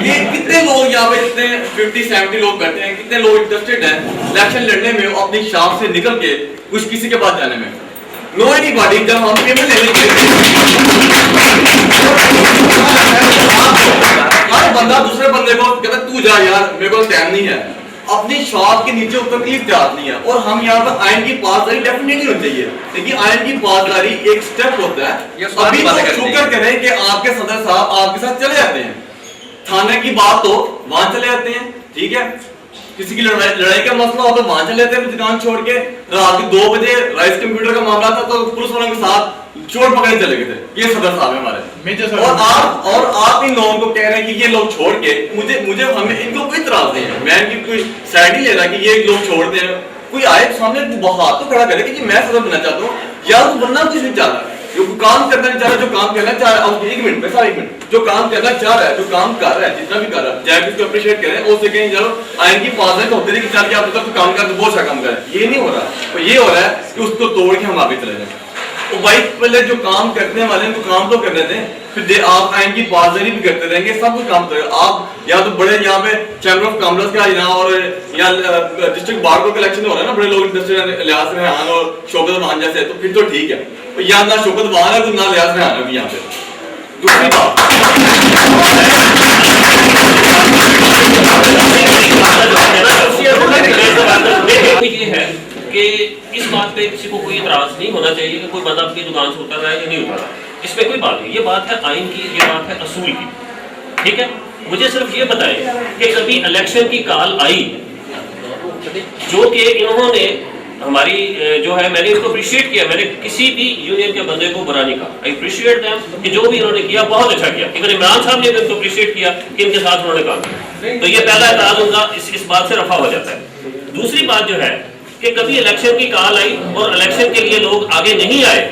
ये कितने लोग यहाँ पे, कितने 50-70 लोग बैठे हैं, कितने लोग इंटरेस्टेड हैं इलेक्शन लड़ने में और अपनी शाम से निकल के कुछ किसी के पास जाने में? No anybody. जब हम पेमेंट लेने हर बंदा दूसरे बंदे को कहता तू जा यार मेरे को टाइम नहीं है, अपनी शॉप के नीचे ऊपर क्लिक तैयार नहीं है। और हम यहाँ पर आइन की पासदारी डेफिनेटली होनी चाहिए, लेकिन आइन की पासदारी एक स्टेप होता है। अभी तो शुक्र करें कि आपके सदर साहब आपके साथ चले जाते हैं, थाने की बात तो वहां चले जाते हैं, ठीक है, किसी की लड़ाई का मसला हो तो वहां चले जाते हैं दुकान छोड़ के। रात के 2 बजे राइस कंप्यूटर का मामला था तो पुलिस वालों के साथ चोर पकड़ने चले गए थे। ये सदर साहब है हमारे, और आप इन लोगों को कह रहे हैं कि ये लोग छोड़ के मुझे हमें इनको कोई इतराज नहीं है, मैं इनकी कोई साइड ही ले रहा कि ये लोग छोड़ दें। कोई आए सामने हाथ तो खड़ा करे कि मैं सदर बनना चाहता हूँ, या तो बनना कुछ नहीं चाहता, जो काम करना नहीं चाह रहा, जो काम करना चाह रहा है, एक मिनट जो काम करना चाह रहा है, जो काम कर रहा है, जितना भी कर रहा है, चाहे उसको अप्रिशिएट करें, उससे कहीं चलो आइन की पासदारी तो होती है कि चल आप तक काम कर बहुत सा काम करें, ये नहीं हो रहा। तो ये हो रहा है कि उसको तोड़ के हम आगे चले जाए। तो भाई पहले जो काम करने वाले हैं तो काम तो करने दें, फिर आप आइन की पासदारी भी करते रहेंगे, सब कुछ काम करेंगे आप। या तो बड़े यहाँ पे चैम्बर ऑफ कॉमर्स का यहाँ और यहाँ डिस्ट्रिक्ट बार को कलेक्शन हो रहा है ना, बड़े लोग इंडस्ट्रियल लिहाज रेहान और शौकत वहान जैसे, तो फिर तो ठीक है। तो यहाँ ना शौकत वहान है तो ना लिहाज रेहान है यहाँ पे। दूसरी बात ये है कि इस बात पे किसी को कोई इतराज नहीं होना चाहिए कि कोई बंदा आपकी दुकान से उतर रहा है या नहीं उतर रहा, इसमें कोई बात नहीं। ये बात है आइन की, ये बात है असूल की, ठीक है। मुझे सिर्फ ये बताएं कि कभी इलेक्शन की कॉल आई जो कि इन्होंने हमारी जो है, मैंने इसको अप्रिशिएट किया, मैंने किसी भी यूनियन के बंदे को बुरा नहीं कहा, आई अप्रिशिएट देम कि जो भी इन्होंने किया बहुत अच्छा किया। इवन इमरान साहब ने भी इनको अप्रिशिएट किया कि इनके साथ उन्होंने काम किया, तो ये पहला एतराज उनका इस बात से रफा हो जाता है। दूसरी बात जो है कि कभी इलेक्शन की कॉल आई और इलेक्शन के लिए लोग आगे नहीं आए,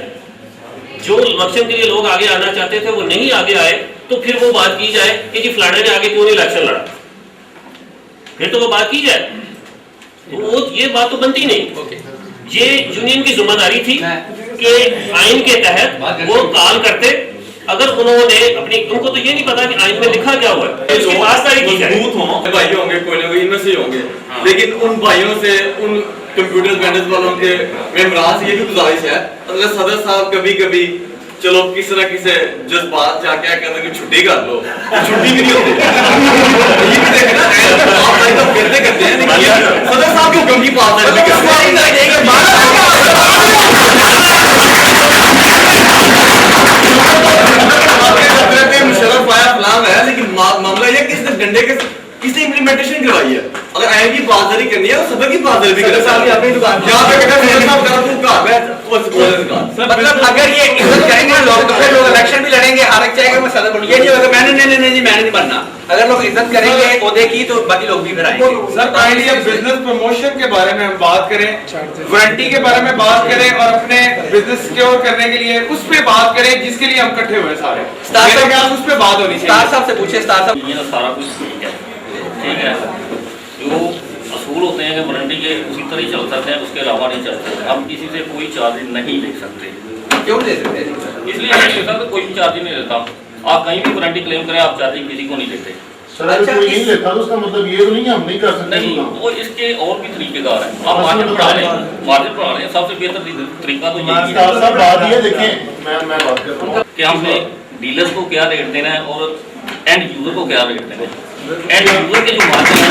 जो इलेक्शन के लिए लोग आगे आना चाहते थे वो नहीं आगे आए, तो फिर वो बात की जाए कि जी फलाने ने आगे क्यों नहीं इलेक्शन लड़ा, फिर तो वो बात की जाए। तो वो ये बात तो बनती नहीं। ये यूनियन की जिम्मेदारी थी कि आइन के तहत वो कॉल करते, अगर उन्होंने अपनी, उनको तो ये नहीं पता कि आइन में लिखा क्या हुआ है, इसकी पासदारी की जाए। भाई होंगे कोई ना कोई इनमें से होंगे, लेकिन उन भाइयों से, उन कंप्यूटर वेंडर्स वालों के मेंबरान से ये भी गुजारिश है, अगर सदर साहब कभी कभी चलो किसी न किसी जज्बात जाके क्या कहते हैं कि छुट्टी कर लो, छुट्टी भी नहीं होती। ये भी देखे ना, आप तो करते करते हैं, लेकिन सदर साहब क्यों कम की पास है? मुशर्रफ आया फलाम है, लेकिन मामला ये कि इसने डंडे के किसी इम्प्लीमेंटेशन करवाई है। अगर आइन की पासदारी करनी है तो सदर की पासदारी भी करे। साहब अपनी दुकान यहाँ पे कहते हैं साहब करा तू घर में मतलब अगर ये इज्जत करेंगे लोग तो फिर लोग इलेक्शन भी लड़ेंगे, हार चाहेंगे, मैं सदर बनूं, ये नहीं होगा मैंने नहीं बनना। अगर लोग इज्जत करेंगे ओहदे की तो बाकी लोग भी फिर आएंगे। सर काइंडली अब बिजनेस प्रमोशन के बारे में हम बात करें, वारंटी के बारे में बात करें और अपने बिजनेस सिक्योर करने के लिए उस पे बात करें जिसके लिए हम इकट्ठे हुए सारे। मेरे ख्याल उस पे बात होनी चाहिए। स्टार साहब से पूछे, स्टार साहब। ये ना सारा कुछ ठीक है, जो असूल होते हैं कि वारंटी के उसी तरह ही चल सकते हैं, उसके अलावा नहीं चल सकते। हम किसी से कोई चार्ज नहीं ले सकते। क्यों ले सकते? इसलिए नहीं ले सकते, कोई भी चार्ज नहीं लेता। आप कहीं भी वारंटी क्लेम करें, आप चार्जिंग किसी को नहीं लेते। सर अगर कोई नहीं लेता तो उसका मतलब ये तो नहीं है हम नहीं कर सकते। नहीं, वो इसके और भी तरीकेकार हैं। आप मार्जिन बढ़ा लें, सबसे बेहतर तरीका तो यही है। बात ये देखें, मैं बात कर रहा हूँ कि हमने डीलर्स को क्या रेट देना है और एंड यूजर को क्या रेट देना है। एंड यूजर के जो मार्जिन है,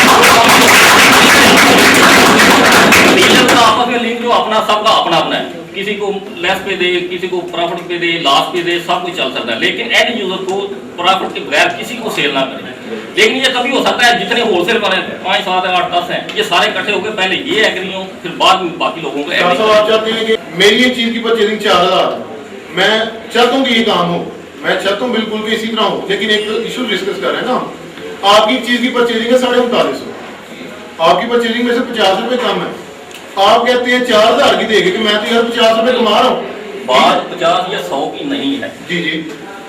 डीलर का आपस में लिंक जो अपना सबका अपना अपना है, किसी को लेस पे दे, किसी को प्रॉफिट पे दे, लॉस पे दे, सब कुछ चल सकता है, लेकिन एंड यूजर को प्रॉफिट के बगैर किसी को सेल ना करें। लेकिन ये कभी हो सकता है जितने होलसेल वाले 5, 7, 8, 10 हैं, ये सारे इकट्ठे होकर पहले ये एग्री हो, फिर बाद में बाकी लोगों को एग्री। आप चाहते हैं कि मेरी ये चीज की परचेजिंग 4000, मैं चाहता हूँ कि ये काम हो, मैं चाहता हूँ बिल्कुल कि इसी तरह हो, लेकिन एक इशू डिस्कस कर रहे हैं ना, आपकी चीज की परचेजिंग है 3950, आपकी परचेजिंग में से 50 रुपए कम है, आप कहते हैं 4000 की देंगे कि मैं तो यार 50 रुपए कमा रहा हूँ। बात 50 या 100 की नहीं है जी जी,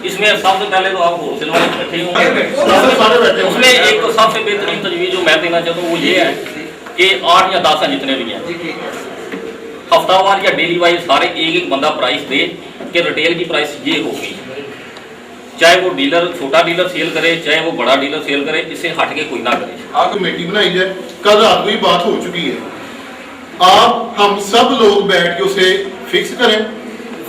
इसमें सबसे पहले तो आप होलसेल वाले इकट्ठे होंगे, सारे बैठे उसमें एक तो सबसे बेहतरीन तजवीज़ जो मैं देना चाहता हूँ वो ये है कि 8 या 10 जितने भी हैं, हफ्तावार या डेली वाइज सारे एक बंदा प्राइस दे कि रिटेल की प्राइस ये होगी, चाहे वो डीलर छोटा डीलर सेल करे, चाहे वो बड़ा डीलर सेल करे, इससे हट के कोई ना करे। आप कमेटी बनाई जाए, कल रात को ये बात हो चुकी है, आप हम सब लोग बैठ के उसे फिक्स करें,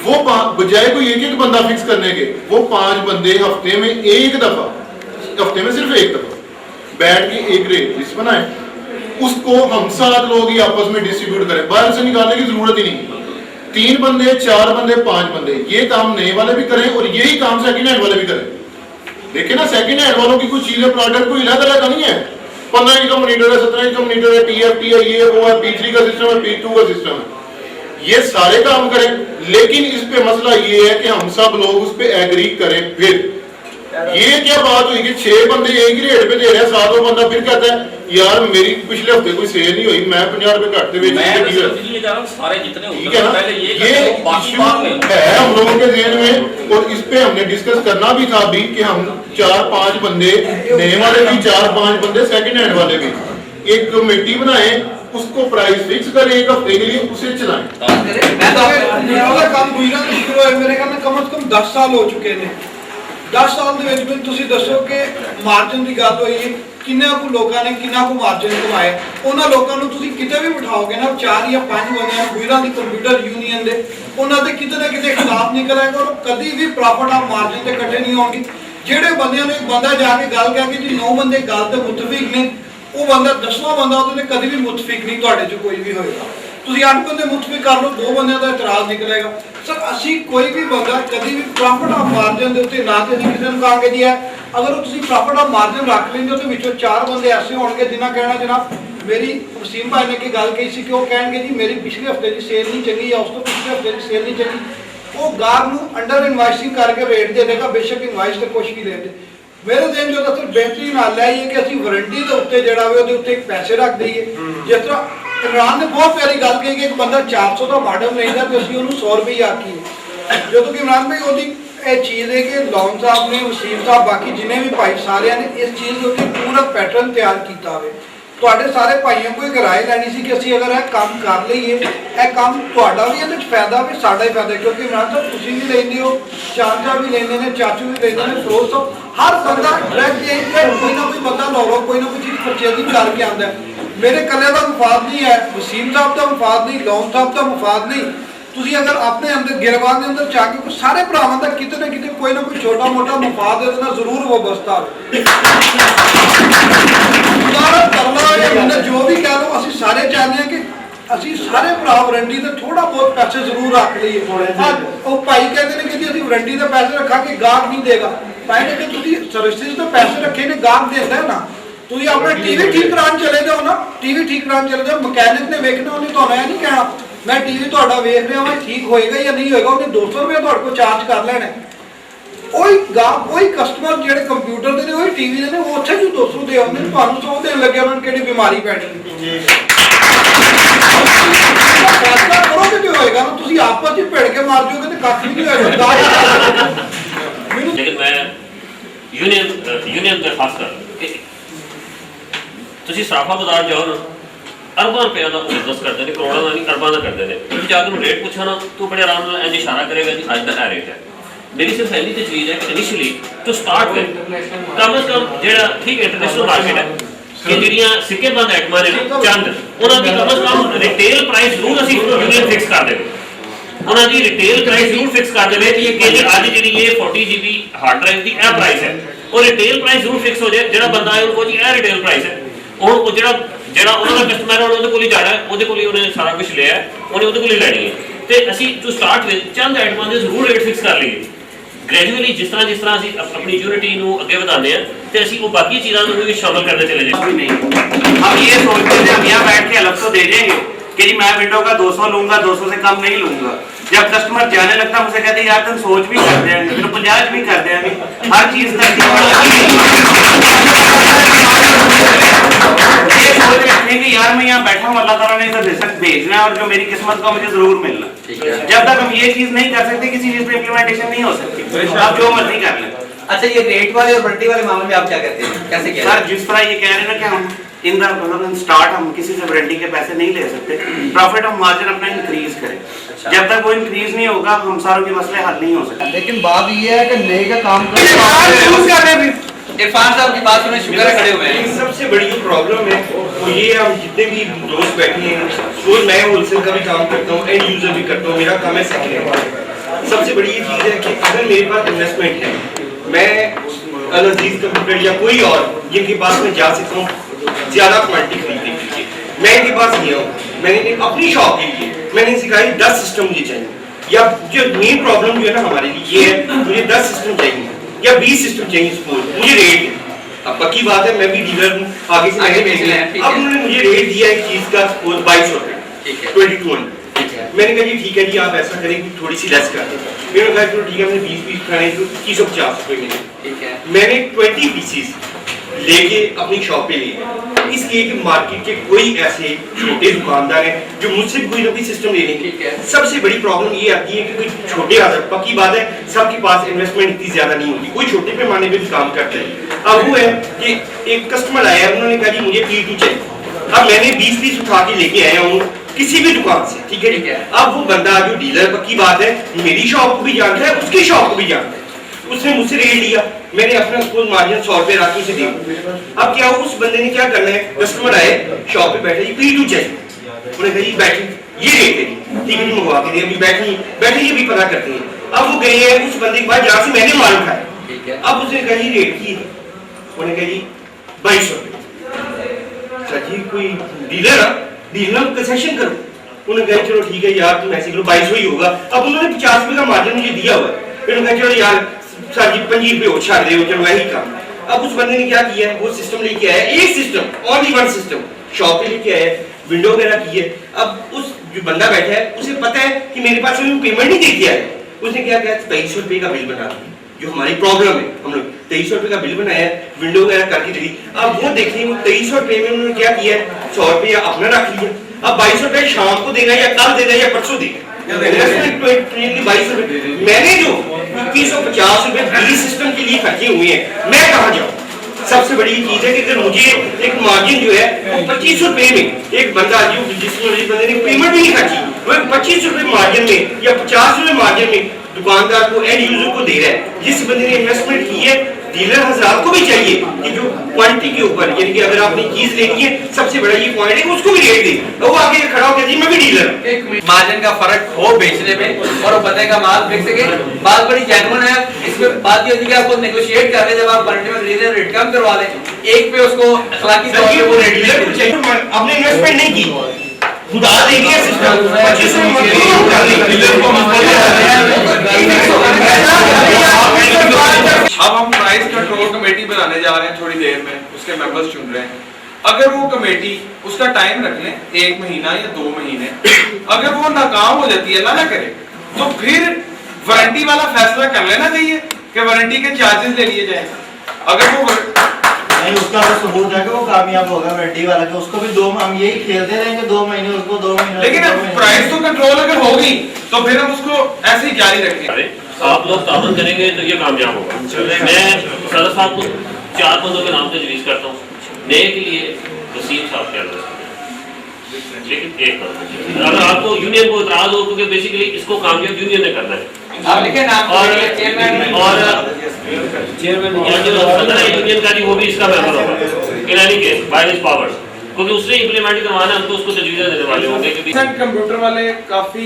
वो बजाय कोई एक बंदा फिक्स करने के, वो 5 बंदे हफ्ते में एक दफा, हफ्ते में सिर्फ एक दफा बैठ के एक रेट लिस्ट बनाए, उसको हम 7 लोग ही आपस में डिस्ट्रीब्यूट करें, बाहर से निकालने की जरूरत ही नहीं। 3 बंदे, 4 बंदे, 5 बंदे, ये काम नए वाले भी करें और यही काम सेकंड हैंड वाले भी करें। देखिए ना, सेकंड हैंड वालों की कुछ चीजें प्रोडक्ट कोई अलग अलग नहीं है, 15 इंच का मॉनिटर है, 17 इंच का मॉनिटर है, TFT है, ये वो है, P3 का सिस्टम है, P2 का सिस्टम है, ये सारे काम करें, लेकिन इस पे मसला ये है कि हम सब लोग उस पे एग्री करें। फिर ये क्या बात हुई कि 6 बंदे एक ही रेट पे दे रहे हैं, 7वां बंदा फिर कहता है यार मेरी पिछले हफ्ते कोई सेल नहीं हुई, मैं 50 रुपए घट मैं इसलिए जा रहा हूँ, सारे जितने ठीक है ना, पहले ये है हम लोगों के ज़हन में, और इस पे हमने डिस्कस करना भी था अभी कि हम 4-5 बंदे नए वाले भी, 4-5 बंदे सेकंड हैंड वाले भी, एक कमेटी बनाए उसको प्राइस फिक्स करें एक हफ्ते के लिए, उसे चलाएं। मैं तो ਉਹਦਾ ਕੰਮ ਗੁਜਰਾਂ ਤੋਂ ਸ਼ੁਰੂ ਹੋਇਆ ਮੇਰੇ ਖਿਆਲ ਨਾਲ ਕਮ ਸੇ ਕਮ 10 ਸਾਲ ਹੋ ਚੁੱਕੇ ਨੇ। 10 ਸਾਲ ਦੇ ਵਿੱਚ ਮੈਨੂੰ ਤੁਸੀਂ ਦੱਸੋ ਕਿ ਮਾਰਜਨ ਦੀ ਗੱਲ ਹੋਈ ਹੈ, ਕਿੰਨਾ ਕੁ ਲੋਕਾਂ ਨੇ ਕਿੰਨਾ ਕੁ ਮਾਰਜਨ ਕਮਾਇਆ। ਉਹਨਾਂ ਲੋਕਾਂ ਨੂੰ ਤੁਸੀਂ ਕਿਤੇ ਵੀ ਬਿਠਾਓਗੇ ਨਾ 4 ਜਾਂ 5 ਬੰਦਿਆਂ ਨੂੰ ਗੁਜਰਾਂ ਦੀ ਕੰਪਿਊਟਰ ਯੂਨੀਅਨ ਦੇ, ਉਹਨਾਂ ਦੇ ਕਿਤੇ ਨਾ ਕਿਤੇ ਖਿਲਾਫ ਨਿਕਲ ਆਏਗਾ ਔਰ ਕਦੀ ਵੀ ਪ੍ਰੋਫਿਟ ਆਫ ਮਾਰਜਨ ਤੇ ਇਕੱਠੇ ਨਹੀਂ ਹੋਣਗੇ। ਜਿਹੜੇ ਬੰਦਿਆਂ ਨੂੰ ਇੱਕ ਬੰਦਾ ਜਾ ਕੇ ਗੱਲ ਕਹਿ ਕੇ ਜੀ 9 ਬੰਦੇ ਗੱਲ ਤੇ ਮੁਤਫਿਕ ਨੇ, ਉਹ ਬੰਦਾ 10ਵਾਂ ਬੰਦਾ ਉਹਦੇ ਕਦੀ ਵੀ ਮੁਤਫਿਕ ਨਹੀਂ ਤੁਹਾਡੇ 'ਚ ਕੋਈ ਵੀ ਹੋਏਗਾ। ਤੁਸੀਂ 8 ਬੰਦੇ ਮੁਤਫਿਕ ਕਰ ਲਓ, 2 ਬੰਦਿਆਂ ਦਾ ਇਤਰਾਜ਼ ਨਿਕਲੇਗਾ। ਸਰ ਅਸੀਂ ਕੋਈ ਵੀ ਬੰਦਾ ਕਦੀ ਵੀ ਪ੍ਰੋਫਿਟ ਆਫ ਮਾਰਜਨ ਦੇ ਉੱਤੇ ਨਾ ਤੇ ਅਸੀਂ ਕਿਸੇ ਨੂੰ ਕਹਾਂਗੇ ਜੀ ਅਗਰ ਉਹ ਤੁਸੀਂ ਪ੍ਰੋਫਿਟ ਆਫ ਮਾਰਜਨ ਰੱਖ ਲੈਂਦੇ ਹੋ ਤੇ ਵਿੱਚੋਂ 4 ਬੰਦੇ ਐਸੇ ਹੋਣਗੇ ਜਿਨ੍ਹਾਂ ਕਹਿਣਾ ਜਨਾਬ ਮੇਰੀ ਵਸੀਮ ਭਾਈ ਨੇ ਕੀ ਗੱਲ ਕਹੀ ਸੀ ਕਿ ਉਹ ਕਹਿਣਗੇ ਜੀ ਮੇਰੀ ਪਿਛਲੇ ਹਫਤੇ ਦੀ ਸੇਲ ਨਹੀਂ ਚੰਗੀ ਜਾਂ ਉਸ ਤੋਂ ਪਿਛਲੇ ਹਫਤੇ ਦੀ ਸੇਲ ਨਹੀਂ ਚੰਗੀ। ਉਹ ਗਾਹਕ ਨੂੰ ਅੰਡਰ ਇਨਵਾਈਸਿੰਗ ਕਰਕੇ ਰੇਟ ਦੇ ਦੇਗਾ, ਬੇਸ਼ੱਕ ਇਨਵਾਈਸ ਤੇ ਕੁਛ ਵੀ ਦੇ ਦੇ। ਮੇਰੇ ਦਿਨ ਜੋ ਦੱਸੋ ਬਿਹਤਰੀਨ ਹਾਲ ਹੈ ਇਹ ਕਿ ਅਸੀਂ ਵਾਰੰਟੀ ਦੇ ਉੱਤੇ ਜਿਹੜਾ ਹੋਵੇ ਉਹਦੇ ਉੱਤੇ ਪੈਸੇ ਰੱਖ ਦਈਏ। ਜਿਸ ਤਰ੍ਹਾਂ ਇਮਰਾਨ ਨੇ ਬਹੁਤ ਪਿਆਰੀ ਗੱਲ ਕਹੀ ਕਿ ਇੱਕ ਬੰਦਾ 400 ਦਾ ਮਾਡਲ ਲੈਂਦਾ ਤੇ ਅਸੀਂ ਉਹਨੂੰ 100 ਰੁਪਏ ਆਖੀਏ। ਜਦੋਂ ਕਿ ਇਮਰਾਨ ਭਾਈ ਉਹਦੀ ਇਹ ਚੀਜ਼ ਹੈ ਕਿ ਲੌਨ ਸਾਹਿਬ ਨੇ, ਵਸੀਮ ਸਾਹਿਬ, ਬਾਕੀ ਜਿੰਨੇ ਵੀ ਭਾਈ ਸਾਰਿਆਂ ਨੇ ਇਸ ਚੀਜ਼ ਦੇ ਉੱਤੇ ਪੂਰਾ ਪੈਟਰਨ ਤਿਆਰ ਕੀਤਾ ਹੋਵੇ। ਤੁਹਾਡੇ ਸਾਰੇ ਭਾਈਆਂ ਕੋਲ ਇੱਕ ਰਾਏ ਲੈਣੀ ਸੀ ਕਿ ਅਸੀਂ ਅਗਰ ਇਹ ਕੰਮ ਕਰ ਲਈਏ, ਇਹ ਕੰਮ ਤੁਹਾਡਾ ਵੀ ਇਹਦੇ ਵਿੱਚ ਫਾਇਦਾ ਵੀ ਸਾਡਾ ਹੀ ਫਾਇਦਾ, ਕਿਉਂਕਿ ਇਮਰਾਨ ਸਾਹਿਬ ਤੁਸੀਂ ਵੀ ਲੈਂਦੇ ਹੋ, ਚਾਚਾ ਵੀ ਲੈਂਦੇ ਨੇ, ਚਾਚੂ ਵੀ ਲੈਂਦੇ ਨੇ, ਫਰੋਜ਼ ਸਾਹਿਬ, ਹਰ ਬੰਦਾ ਡਾਇਰੈਕਟ ਕੋਈ ਨਾ ਕੋਈ ਬੰਦਾ ਲਾਉਗਾ, ਕੋਈ ਨਾ ਕੋਈ ਚੀਜ਼ ਪਰਚੇਜ਼ਿੰਗ ਕਰਕੇ ਆਉਂਦਾ। ਮੇਰੇ ਇਕੱਲੇ ਦਾ ਮਫਾਦ ਨਹੀਂ ਹੈ, ਵਸੀਮ ਸਾਹਿਬ ਦਾ ਮਫਾਦ ਨਹੀਂ, ਲੌਨ ਸਾਹਿਬ ਦਾ ਮਫਾਦ ਨਹੀਂ। ਤੁਸੀਂ ਅਗਰ ਆਪਣੇ ਅੰਦਰ ਗਿਰਵਾਨ ਦੇ ਅੰਦਰ ਜਾ ਕੇ ਸਾਰੇ ਭਰਾਵਾਂ ਦਾ ਕਿਤੇ ਨਾ ਕਿਤੇ ਕੋਈ ਨਾ ਕੋਈ ਛੋਟਾ ਮੋਟਾ ਮਫਾਦ ਇਹਦੇ ਨਾਲ ਜ਼ਰੂਰ ਵਾਬਸਤਾ ਹੋਵੇ। ਜੋ ਵੀ ਕਹਿ ਲਓ ਅਸੀਂ ਸਾਰੇ ਚਾਹੁੰਦੇ ਹਾਂ ਕਿ ਅਸੀਂ ਸਾਰੇ ਭਰਾ ਵਾਰੰਟੀ ਤੇ ਥੋੜਾ ਬਹੁਤ ਪੈਸੇ ਜ਼ਰੂਰ ਰੱਖ ਲਈਏ। ਉਹ ਭਾਈ ਕਹਿੰਦੇ ਨੇ ਕਿ ਜੀ ਅਸੀਂ ਵਾਰੰਟੀ ਦੇ ਪੈਸੇ ਰੱਖਾਂਗੇ, ਗਾਹਕ ਨਹੀਂ ਦੇਗਾ। ਭਾਈ ਨੇ ਕਿ ਤੁਸੀਂ ਸਰਵਿਸਿਜ਼ ਦੇ ਪੈਸੇ ਰੱਖੇ ਨੇ, ਗਾਹਕ ਦਿੰਦਾ ਹੈ ਨਾ। ਤੁਸੀਂ ਆਪਣਾ ਟੀਵੀ ਠੀਕ ਕਰਾਉਣ ਚਲੇ ਜਾਓ ਨਾ, ਟੀਵੀ ਠੀਕ ਕਰਾਉਣ ਚਲੇ ਜਾਓ, ਮਕੈਨਿਕ ਨੇ ਵੇਖਣਾ, ਉਹਨੇ ਤੁਹਾਨੂੰ ਇਹ ਨਹੀਂ ਕਹਿਣਾ ਮੈਂ ਟੀਵੀ ਤੁਹਾਡਾ ਵੇਖ ਰਿਹਾ ਹਾਂ ਠੀਕ ਹੋਏਗਾ ਜਾਂ ਨਹੀਂ ਹੋਏਗਾ, ਉਹਨੇ 200 ਰੁਪਏ ਤੁਹਾਡੇ ਕੋਲ ਚਾਰਜ ਕਰ ਲੈਣਾ। ਉਹੀ ਗਾਹਕ ਉਹੀ ਕਸਟਮਰ ਜਿਹੜੇ ਕੰਪਿਊਟਰ ਦੇ ਨੇ, ਉਹੀ ਟੀਵੀ ਦੇ ਨੇ, ਉਹ ਉੱਥੇ ਜੋ 200 ਦੇ ਆਉਂਦੇ ਨੇ, ਤੁਹਾਨੂੰ 100 ਦੇਣ ਲੱਗੇ ਉਹਨਾਂ ਨੂੰ ਕਿਹੜੀ ਬਿਮਾਰੀ ਪੈਣੀ। ਫੈਸਲਾ ਕਰੋਗੇ ਤੇ ਹੋਏਗਾ ਨਾ, ਤੁਸੀਂ ਆਪਸ ਵਿੱਚ ਭਿੜ ਕੇ ਮਾਰ ਜਾਓਗੇ ਤੇ ਕੱਖ ਵੀ ਨਹੀਂ ਹੋਏਗਾ। लेकिन मैं यूनियन का खास कर ਤੁਸੀਂ ਸਰਾਫਾ ਬਾਜ਼ਾਰ ਜਾਓ ਨਾ, ਅਰਬਾਂ ਰੁਪਏ ਦਾ ਬਿਜ਼ਨਸ ਕਰਦੇ ਨੇ, ਕਰੋੜਾਂ ਦਾ ਨਹੀਂ ਅਰਬਾਂ ਦਾ ਕਰਦੇ ਨੇ। ਤੁਸੀਂ ਜਾ ਕੇ ਉਹਨੂੰ ਰੇਟ ਪੁੱਛੋ ਨਾ, ਤੂੰ ਬੜੇ ਆਰਾਮ ਨਾਲ ਇੰਜ ਇਸ਼ਾਰਾ ਕਰੇਗਾ ਜੀ ਅੱਜ ਦਾ ਇਹ ਰੇਟ ਹੈ। ਮੇਰੀ ਸਿਰਫ ਪਹਿਲੀ ਤੇ ਚੀਜ਼ ਹੈ ਕਿ ਇਨੀਸ਼ੀਅਲੀ ਟੂ ਸਟਾਰਟ ਵਿਦ ਕਮ ਅਜ਼ ਕਮ ਜਿਹੜਾ ਠੀਕ ਇੰਟਰਨੈਸ਼ਨਲ ਮਾਰਕੀਟ ਹੈ ਕਿ ਜਿਹੜੀਆਂ ਸਿੱਕੇ ਬੰਦ ਆਈਟਮਾਂ ਨੇ ਚੰਦ, ਉਹਨਾਂ ਦੀ ਕਮ ਅਜ਼ ਕਮ ਰਿਟੇਲ ਪ੍ਰਾਈਸ ਜ਼ਰੂਰ ਅਸੀਂ ਯੂਨੀਅਨ ਫਿਕਸ ਕਰ ਦੇਵੇ। ਉਹਨਾਂ ਦੀ ਰਿਟੇਲ ਪ੍ਰਾਈਸ ਜ਼ਰੂਰ ਫਿਕਸ ਕਰ ਦੇਵੇ ਕਿ ਜੀ ਅੱਜ ਜਿਹੜੀ ਇਹ 40 GB ਹਾਰਡ ਡਰਾਈਵ ਦੀ ਇਹ ਪ੍ਰਾਈਸ ਹੈ, ਉਹ ਰਿਟੇਲ ਪ੍ਰਾਈਸ ਜ਼ਰੂਰ ਫਿਕਸ ਹੋ ਜਾਏ। ਜਿਹੜਾ ਬੰਦਾ ਹੈ ਉਹਨੂੰ ਕਹੋ ਜੀ ਇਹ ਰਿਟੇਲ ਪ੍ਰਾਈਸ ਹੈ, ਉਹ ਜਿਹੜਾ ਉਹਨਾਂ ਦਾ ਕਸਟਮਰ ਹੈ ਉਹਦੇ ਕੋਲ ਹੀ ਜਾਣਾ ਹੈ, ਉਹਦੇ ਕੋਲ ਹੀ ਉਹਨੇ ਸਾਰਾ ਕੁਝ ਲਿਆ ਹੈ, ਉਹਨੇ ਉਹਦੇ ਕੋਲ ਹੀ ਲੈਣੀ ਹੈ। ਤੇ ਅਸੀਂ ਟੂ ਸਟਾਰਟ ਵਿਦ ਚੰਦ ਆਈਟਮਾਂ ਦੇ ਜ਼ਰੂਰ ਰੇਟ ਫਿਕਸ ਕਰ ਲਈਏ। ग्रेजुअली जिस तरह ਅਸੀਂ अपनी यूनिटी ਨੂੰ ਅੱਗੇ ਵਧਾਉਂਦੇ हैं ਤੇ ਅਸੀਂ ਉਹ ਬਾਕੀ ਚੀਜ਼ਾਂ ਨੂੰ ਵੀ शामिल करने चले जाएंगे। नहीं, हम ये सोचते थे हम यहाँ बैठ के अलग तो दे देंगे कि जी मैं विंडो का 200 लूंगा, 200 से कम नहीं लूंगा। जब कस्टमर जाने लगता मुझे कहते यार तुम सोच भी कर देंगे, फिर 50 भी कर देंगे, हर चीज का ये सोच रखने की यार मैं यहाँ बैठा हूँ, अल्लाह ताला ने इधर रिजल्ट भेजना है और जो मेरी किस्मत का मुझे जरूर मिलना। जब तक हम ये चीज नहीं कर सकते किसी चीज पे इम्प्लीमेंटेशन नहीं हो सकती। आप जो मर्जी कर लें। अच्छा, ये रेट वाले और वारंटी वाले मामले में आप क्या कहते हैं, कैसे कह रहे हैं? सर जिस तरह ये कह रहे हैं ना कि हम इन द स्टार्ट हम किसी से वारंटी के पैसे नहीं ले सकते, प्रॉफिट हम मार्जिन अपना इंक्रीज करें। अच्छा। जब तक वो इंक्रीज नहीं होगा हम सारों के मसले हल नहीं हो सकते। लेकिन बात ये है कि नए का काम इरफान साहब की बात सुने, शुक्र है खड़े हुए हैं। सबसे बड़ी जो प्रॉब्लम है वो ये, हम जितने भी दोस्त बैठे हैं, रोज मैं होलसेल का भी काम करता हूँ, एंड यूजर भी करता हूँ, मेरा काम है सेकंड हैंड। सबसे बड़ी ये चीज़ है कि अगर मेरे पास इन्वेस्टमेंट है, मैं अजीज कंप्यूटर या कोई और जिनके पास मैं जा सकता हूँ ज़्यादा क्वान्टिटी खरीदने के लिए, मैं इनके पास गया हूँ, मैंने अपनी शॉप के लिए मैंने सिखाई 10 सिस्टम मुझे चाहिए, या जो मेन प्रॉब्लम जो है ना हमारे लिए ये है, मुझे 10 सिस्टम चाहिए या 20 सिस्टम चाहिए, सपोज मुझे रेट है। अब पक्की बात है मैं भी डीलर हूँ, आगे से आगे बेच रहे हैं, अब उन्होंने मुझे रेट दिया एक चीज का 2200 रुपये, 2200। मैंने कहा जी ठीक है जी आप ऐसा करें कि थोड़ी सी लेस कर दें। मैंने कहा चलो ठीक है, हमने 20 पीस खाने तो 2150 रुपये मिले। ठीक है, मैंने 20 पीसीस लेके अपनी शॉप पे लिए, इसलिए कि मार्केट के कोई ऐसे छोटे दुकानदार हैं जो मुझसे कोई ना कोई सिस्टम ले लेंगे। ठीक है। सबसे बड़ी प्रॉब्लम ये आती है कि कोई छोटे आदर, पक्की बात है सबके पास इन्वेस्टमेंट इतनी ज्यादा नहीं होती, कोई छोटे पैमाने पे भी काम करते हैं। अब वो है कि एक कस्टमर आया, उन्होंने कहा जी मुझे P2 चाहिए, अब मैंने 20 पीस उठा के लेके आया हूँ किसी भी दुकान से, ठीक है। ठीक है। अब वो बंदा जो डीलर की बात है, मेरी शॉप को भी जानता है, उसकी शॉप को भी जानता है। उसने मुझसे रेट लिया, मैंने अपना उसको मार्जिन 100 रुपए रख के उसे दिया। अब क्या हो, उस बंदे ने क्या करना है, कस्टमर आए शॉप पे बैठे, ये P2 चाहिए, उन्होंने कहा जी बैठे, ये रेट है, ठीक है जी मंगवा के दिए, अभी बैठे ये भी पता करते हैं। अब वो गए हैं उस बंदे के पास जहाँ से मैंने माल उठाया, ठीक है। अब उसने कहा जी रेट की है, उन्होंने कहा जी 2200 रुपए। सर जी कोई डीलर कंसेशन करो, उन्होंने कहा चलो ठीक है यार तुम ऐसे करो 2200 ही होगा। अब उन्होंने 50 रुपए का मार्जिन मुझे दिया हुआ है, फिर उन्होंने कहा चलो यार सर जी 25 रुपए और छाड़ दे, चलो वही काम। अब उस बंदे ने क्या किया है, वो सिस्टम लेके आया, एक system, only one system, shop पे लेके आया, विंडो वगैरह की है। अब उस जो बंदा बैठा है उसे पता है कि मेरे पास अभी पेमेंट नहीं दे दिया है, उसने क्या किया 2300 रुपए का बिल बना दिया, जो हमारी प्रॉब्लम है। हम लोग 2300 रुपए का बिल बनाया, विंडो वगैरह करके दी। अब वो देखिए वो 2300 रुपए में उन्होंने क्या किया, 100 रुपया अपना रख लिया। अब 2200 रुपए शाम को देना या कल देना या परसों देना, 2200 रुपए मैंने जो 2150 रुपए बिजली सिस्टम के लिए खर्चे हुए हैं, मैं कहाँ जाऊँ। सबसे बड़ी चीज है कि अगर मुझे एक मार्जिन जो है 2500 रुपए में एक बंदा जो जिस बंदे ने पेमेंट भी नहीं खर्ची, वो 2500 रुपए मार्जिन में या 50 रुपए मार्जिन में दुकानदार को एंड यूजर को दे रहा है। जिस बंदे ने इन्वेस्टमेंट की है, डीलर हजरात को भी चाहिए कि जो क्वांटिटी के ऊपर, यानी कि अगर आपने चीज लेनी है, सबसे बड़ा ये पॉइंट है कि उसको भी रेट दे, तो वो आगे खड़ा होकर जी मैं भी डीलर हूं। एक मार्जिन का फर्क हो बेचने में और वो बंदे का माल बिक सके, बात बड़ी जेन्युइन है। इसमें बात ये होती है कि आपको नेगोशिएट कर रहे जब आप क्वालिटी में डीलर रेट कम करवा लें, एक पे उसको अखलाकी तौर पे वो रेट डीलर को चाहिए, आपने इन्वेस्टमेंट नहीं की, खुदा दे दिया सिस्टम 2500 में डीलर को अब हम प्राइस कंट्रोल कमेटी बनाने जा रहे हैं थोड़ी देर में, उसके मेंबर्स चुन रहे हैं। अगर वो कमेटी उसका टाइम रख लें 1 महीना या 2 महीने, अगर वो नाकाम हो जाती है, अल्लाह ना करे, तो फिर वारंटी वाला फैसला कर लेना चाहिए कि वारंटी के चार्जेस ले लिए जाए। अगर वो नहीं, उसका तो सबूत है कि वो कामयाब होगा वारंटी वाला, कि उसको भी 2 हम यही खेलते रहेंगे 2 महीने, उसको 2 महीने, लेकिन प्राइस तो कंट्रोल अगर होगी तो फिर हम उसको ऐसे ही जारी रखेंगे। आप लोग तावन करेंगे तो ये कामयाब होगा। मैं सदर साहब को 4 बंदों के नाम से रिलीज करता हूँ, नए के लिए वसीम साहब के अंदर, लेकिन एक अगर आपको यूनियन को इतराज हो, क्योंकि बेसिकली इसको कामयाब यूनियन ने करना है। आप लिखे नाम और चेयरमैन चेयरमैन जो सदर है यूनियन का, वो भी इसका मेंबर होगा in any case by his powers, क्योंकि उससे इंप्लीमेंट करवाना हम तो उसको तजवीज़ देने वाले होंगे। क्योंकि कंप्यूटर वाले काफी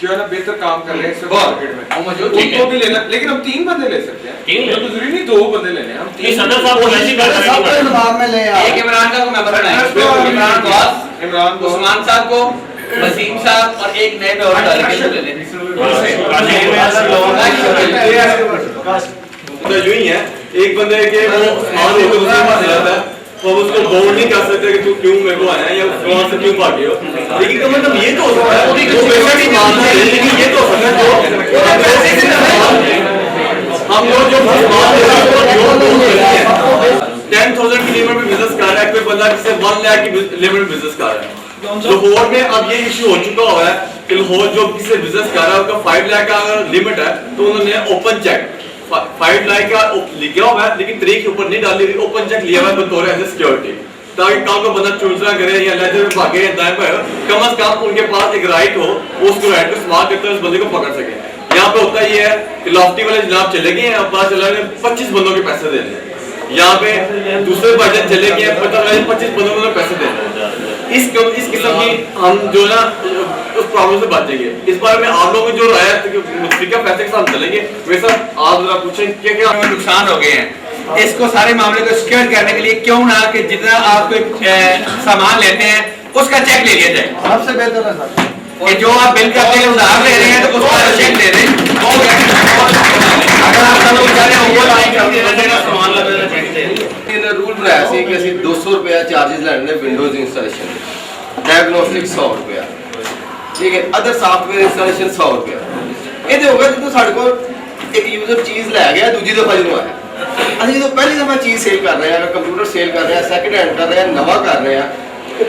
जो है ना बेहतर काम कर रहे हैं इस मार्केट में, वो मौजूद उनको भी लेना, लेकिन हम 3 बंदे ले सकते हैं, 3 तो जरूरी नहीं 2 बंदे लेने, हम 3 सदर साहब को ऐसी कर सकते हैं। एक इमरान का को मेंबर बनाए, इमरान बॉस, इमरान को, उस्मान साहब को, वसीम साहब और एक नए में और डाल के ले लें। तो यूं ही है, एक बंदे के मान ले तो दूसरे पास जाता है, तो उसको बोल नहीं कर सकते कि तू क्यों मेरे को आया या वहां से क्यों भागे हो। लेकिन तो मतलब ये तो हो सकता है वो पैसा भी मानता है, लेकिन ये तो हो सकता है हम लोग जो 10,000 की लिमिट में बिजनेस कर रहा है, कोई बंदा जिससे 1 लाख की लिमिट में बिजनेस कर रहा है। लाहौर में अब ये इशू हो चुका हुआ है कि लाहौर जो किसी बिजनेस कर रहा है उसका 5 लाख का अगर लिमिट है तो उन्होंने ओपन चेक 5 लाख का लिखा हुआ है, लेकिन तरीक के ऊपर नहीं डाली हुई, ओपन चेक लिया हुआ है बतौर एज सिक्योरिटी, ताकि कल को बंदा चूसना करे या लेजर में भागे या दाएं पर, कम से कम उनके पास एक राइट हो, उस राइट को इस्तेमाल करते हुए उस बंदे को पकड़ सके। यहाँ पे होता ये है कि लॉफ्टी वाले जनाब चले गए हैं, पता चला 25 बंदों के पैसे देने, यहाँ पे दूसरे भाईजान चले गए, पता लगा 25 बंदों को पैसे देने। इस किस्म की हम जो ना उस प्रॉब्लम से बचेंगे। इस बारे में आप लोगों को जो राय मुतफिका फैसले के साथ चलेंगे, वैसा आप जरा पूछें क्या क्या नुकसान हो गए हैं, इसको सारे मामले को सिक्योर करने के लिए क्यों ना कि जितना आप कोई सामान लेते हैं उसका चेक ले लिया जाए। सबसे बेहतर है सर कि जो आप बिल करते हैं उधार ले रहे हैं तो उसका चेक दे दें, अगर आप सब बेचारे वो सामान लगाना चाहिए। रूल बनाया सी कि ਅਸੀਂ 200 रुपया चार्जेस ਲੈਣੇ ਨੇ ਵਿੰਡੋਜ਼ ਇੰਸਟਾਲੇਸ਼ਨ ਦੇ, ਡਾਇਗਨੋਸਟਿਕ 100 रुपया, ठीक है, अदर सॉफ्टवेयर इंस्टॉलेशन 100 रुपया। ਇਹਦੇ ਹੋ ਗਿਆ ਜਦੋਂ ਸਾਡੇ ਕੋਲ ਇੱਕ ਯੂਜ਼ਰ ਚੀਜ਼ ਲੈ ਗਿਆ ਦੂਜੀ ਦਫਾ ਜਦੋਂ ਆਇਆ, ਅਸੀਂ ਜਦੋਂ ਪਹਿਲੀ ਦਫਾ ਚੀਜ਼ ਸੇਲ ਕਰ ਰਹੇ ਹਾਂ, ਕੰਪਿਊਟਰ ਸੇਲ ਕਰ ਰਹੇ ਹਾਂ, ਸੈਕਿੰਡ ਹੈਂਡ ਕਰ ਰਹੇ ਹਾਂ, ਨਵਾਂ ਕਰ ਰਹੇ ਹਾਂ,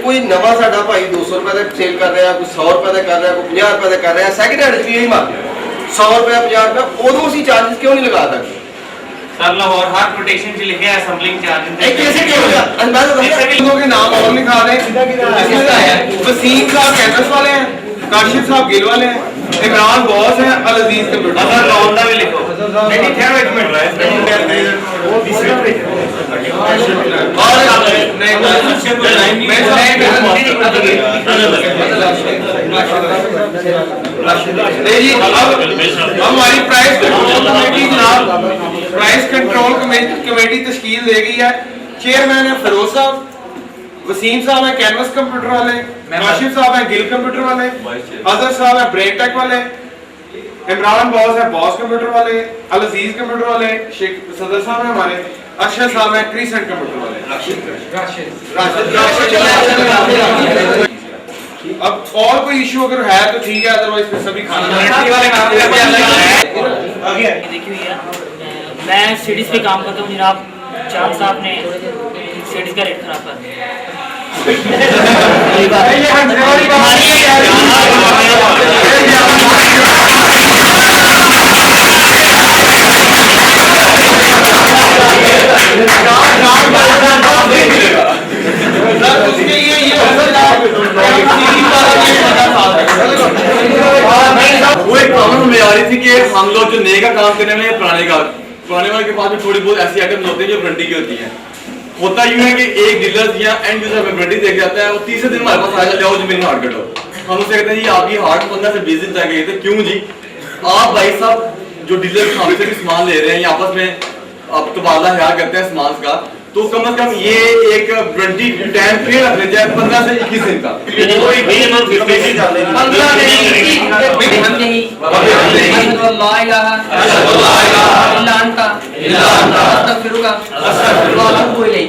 ਕੋਈ ਨਵਾਂ ਸਾਡਾ ਭਾਈ 200 ਰੁਪਏ ਦਾ ਸੇਲ ਕਰ ਰਿਹਾ, ਕੋਈ 100 ਰੁਪਏ ਦਾ ਕਰ ਰਿਹਾ, ਕੋਈ 50 ਰੁਪਏ ਦਾ ਕਰ ਰਿਹਾ, ਸੈਕਿੰਡ ਹੈਂਡ 'ਚ ਵੀ ਇਹੀ ਮਾਰ 100 ਰੁਪਏ 50 ਰੁਪਏ, ਉਦੋਂ ਅਸੀਂ ਚਾਰजेस क्यों नहीं लगा सकते? कर लो और हर कोटेशन च लिखे असेंबलिंग चार्ज एक कैसे क्या होगा अंदाजा लोगों के नाम और लिखा दें। इसमें वसीम साहब कैंपस वाले हैं, काशिफ साहब गिल वाले हैं, इमरान बॉस हैं, अल अजीज कंप्यूटर। अगर लोन का भी लिखो नहीं ठहरो एक मिनट हमारी प्राइस कंट्रोल कमेटी जनाब प्राइस कंट्रोल कमेटी तश्कील दे गई है। चेयरमैन है फिरोज साहब, वसीम साहब है कैनवस कंप्यूटर वाले, काशिफ साहब है गिल कंप्यूटर वाले, अजहर साहब है ब्रेक टेक वाले, इमरान बॉस है बॉस कंप्यूटर वाले, अल अजीज कंप्यूटर वाले, शेख सदर साहब है हमारे, अरशद साहब है क्रीसेंट कंप्यूटर वाले। अब और कोई इशू अगर है तो ठीक है, अदरवाइज फिर सभी खाना वाले नाम देखिए मैं सीडीज पे काम करता हूँ जनाब। चांद साहब ने सीडीज का रेट खराब कर दिया। वो एक प्रॉब्लम हमें आ रही थी कि हम लोग जो नए का काम करने में पुराने वाले के पास में थोड़ी बहुत ऐसी आइटम्स होती है जो वारंटी की होती है। होता यूं है कि एक डीलर या एंड यूजर हमें वारंटी देख जाता है, वो तीसरे दिन हमारे पास आएगा जाओ जमीन हार्ड कटो। हम उससे कहते हैं जी आपकी हार्ड 15 से 20 दिन तक गई थे। क्यों जी? आप भाई साहब जो डीलर हमसे भी सामान ले रहे हैं आपस में आप तबादला ख्याल करते हैं सामान का, तो कम से कम ये एक वारंटी टाइम पे रख लेते हैं 15 से 21 दिन का। कोई नहीं